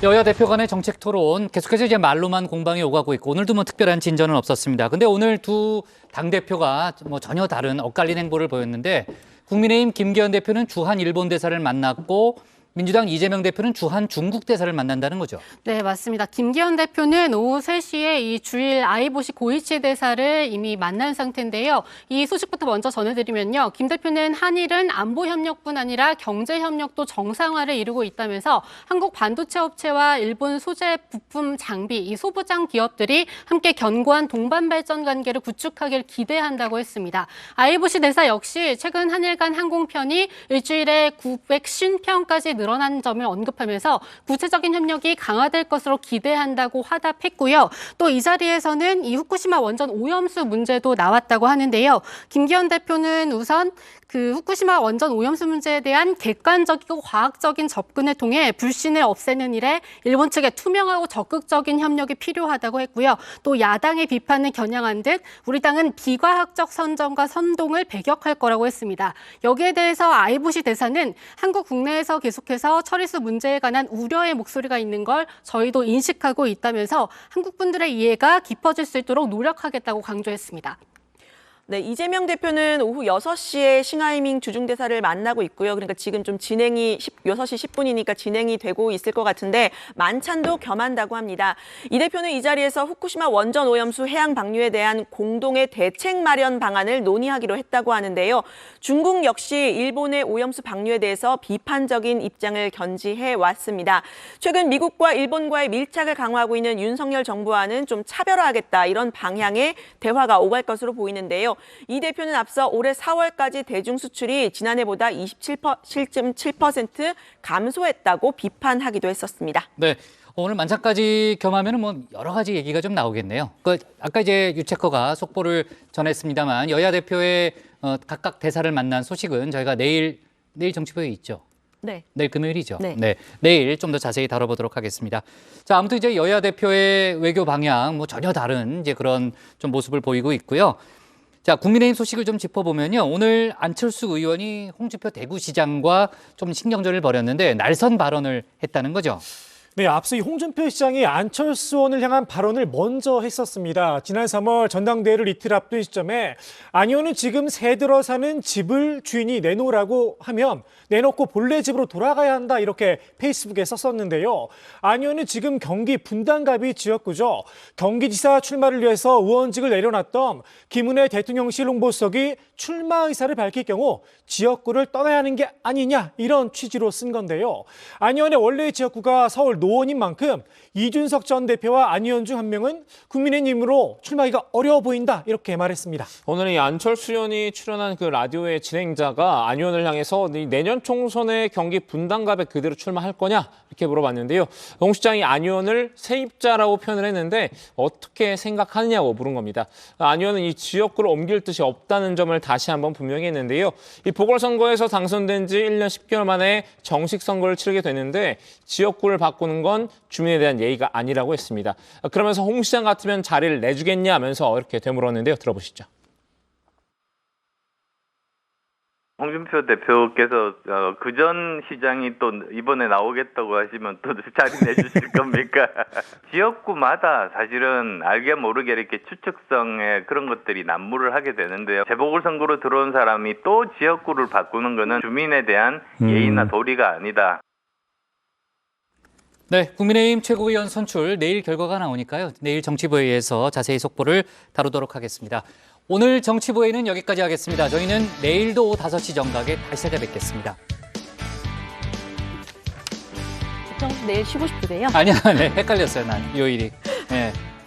여야 대표 간의 정책 토론 계속해서 이제 말로만 공방이 오가고 있고 오늘도 뭐 특별한 진전은 없었습니다. 근데 오늘 두 당대표가 뭐 전혀 다른 엇갈린 행보를 보였는데 국민의힘 김기현 대표는 주한 일본 대사를 만났고 민주당 이재명 대표는 주한 중국 대사를 만난다는 거죠. 네, 맞습니다. 김기현 대표는 오후 3시에 이 주일 아이보시 고이치 대사를 이미 만난 상태인데요. 이 소식부터 먼저 전해드리면요. 김 대표는 한일은 안보 협력뿐 아니라 경제 협력도 정상화를 이루고 있다면서 한국 반도체 업체와 일본 소재 부품 장비, 이 소부장 기업들이 함께 견고한 동반 발전 관계를 구축하길 기대한다고 했습니다. 아이보시 대사 역시 최근 한일 간 항공편이 일주일에 950편까지 늘어난 점을 언급하면서 구체적인 협력이 강화될 것으로 기대한다고 화답했고요. 또 이 자리에서는 이 후쿠시마 원전 오염수 문제도 나왔다고 하는데요. 김기현 대표는 우선 그 후쿠시마 원전 오염수 문제에 대한 객관적이고 과학적인 접근을 통해 불신을 없애는 일에 일본 측에 투명하고 적극적인 협력이 필요하다고 했고요. 또 야당의 비판을 겨냥한 듯 우리 당은 비과학적 선정과 선동을 배격할 거라고 했습니다. 여기에 대해서 아이보시 대사는 한국 국내에서 계속해서 처리수 문제에 관한 우려의 목소리가 있는 걸 저희도 인식하고 있다면서 한국 분들의 이해가 깊어질 수 있도록 노력하겠다고 강조했습니다. 네, 이재명 대표는 오후 6시에 싱하이밍 주중대사를 만나고 있고요. 그러니까 지금 좀 진행이 6시 10분이니까 진행이 되고 있을 것 같은데 만찬도 겸한다고 합니다. 이 대표는 이 자리에서 후쿠시마 원전 오염수 해양 방류에 대한 공동의 대책 마련 방안을 논의하기로 했다고 하는데요. 중국 역시 일본의 오염수 방류에 대해서 비판적인 입장을 견지해 왔습니다. 최근 미국과 일본과의 밀착을 강화하고 있는 윤석열 정부와는 좀 차별화하겠다 이런 방향의 대화가 오갈 것으로 보이는데요. 이 대표는 앞서 올해 4월까지 대중 수출이 지난해보다 27% 감소했다고 비판하기도 했었습니다. 네. 오늘 만찬까지 겸하면 뭐 여러 가지 얘기가 좀 나오겠네요. 아까 이제 유체커가 속보를 전했습니다만 여야 대표의 각각 대사를 만난 소식은 저희가 내일 정치부에 있죠. 네. 내일 금요일이죠. 네. 내일 좀 더 자세히 다뤄보도록 하겠습니다. 자, 아무튼 이제 여야 대표의 외교 방향 뭐 전혀 다른 이제 그런 좀 모습을 보이고 있고요. 자, 국민의힘 소식을 좀 짚어보면요. 오늘 안철수 의원이 홍준표 대구시장과 좀 신경전을 벌였는데 날선 발언을 했다는 거죠. 네, 앞서 이 홍준표 시장이 안철수 의원을 향한 발언을 먼저 했었습니다. 지난 3월 전당대회를 이틀 앞둔 시점에 안 의원은 지금 새 들어 사는 집을 주인이 내놓으라고 하면 내놓고 본래 집으로 돌아가야 한다 이렇게 페이스북에 썼었는데요. 안 의원은 지금 경기 분당갑이 지역구죠. 경기지사 출마를 위해서 의원직을 내려놨던 김은혜 대통령실 홍보수석이 출마 의사를 밝힐 경우 지역구를 떠나야 하는 게 아니냐 이런 취지로 쓴 건데요. 안 의원의 원래의 지역구가 서울 노원인 만큼 이준석 전 대표와 안 의원 중 한 명은 국민의힘으로 출마하기가 어려워 보인다 이렇게 말했습니다. 오늘은 이 안철수 의원이 출연한 그 라디오의 진행자가 안 의원을 향해서 내년 총선에 경기 분당갑에 그대로 출마할 거냐 이렇게 물어봤는데요. 홍 시장이 안 의원을 세입자라고 표현을 했는데 어떻게 생각하느냐고 물은 겁니다. 안 의원은 이 지역구를 옮길 뜻이 없다는 점을 다시 한번 분명히 했는데요. 이 보궐선거에서 당선된 지 1년 10개월 만에 정식 선거를 치르게 됐는데 지역구를 바꾸는 건 주민에 대한 예의가 아니라고 했습니다. 그러면서 홍 시장 같으면 자리를 내주겠냐 하면서 이렇게 되물었는데요. 들어보시죠. 홍준표 대표께서 그전 시장이 또 이번에 나오겠다고 하시면 또 자리 내주실 겁니까? 지역구마다 사실은 알게 모르게 이렇게 추측성의 그런 것들이 난무를 하게 되는데요. 재보궐선거로 들어온 사람이 또 지역구를 바꾸는 것은 주민에 대한 예의나 도리가 아니다. 네, 국민의힘 최고위원 선출 내일 결과가 나오니까요. 내일 정치부회의에서 자세히 속보를 다루도록 하겠습니다. 오늘 정치부회의는 여기까지 하겠습니다. 저희는 내일도 오후 5시 정각에 다시 찾아뵙겠습니다. 내일 쉬고 싶으세요? 아니야, 네, 헷갈렸어요, 난 요일이.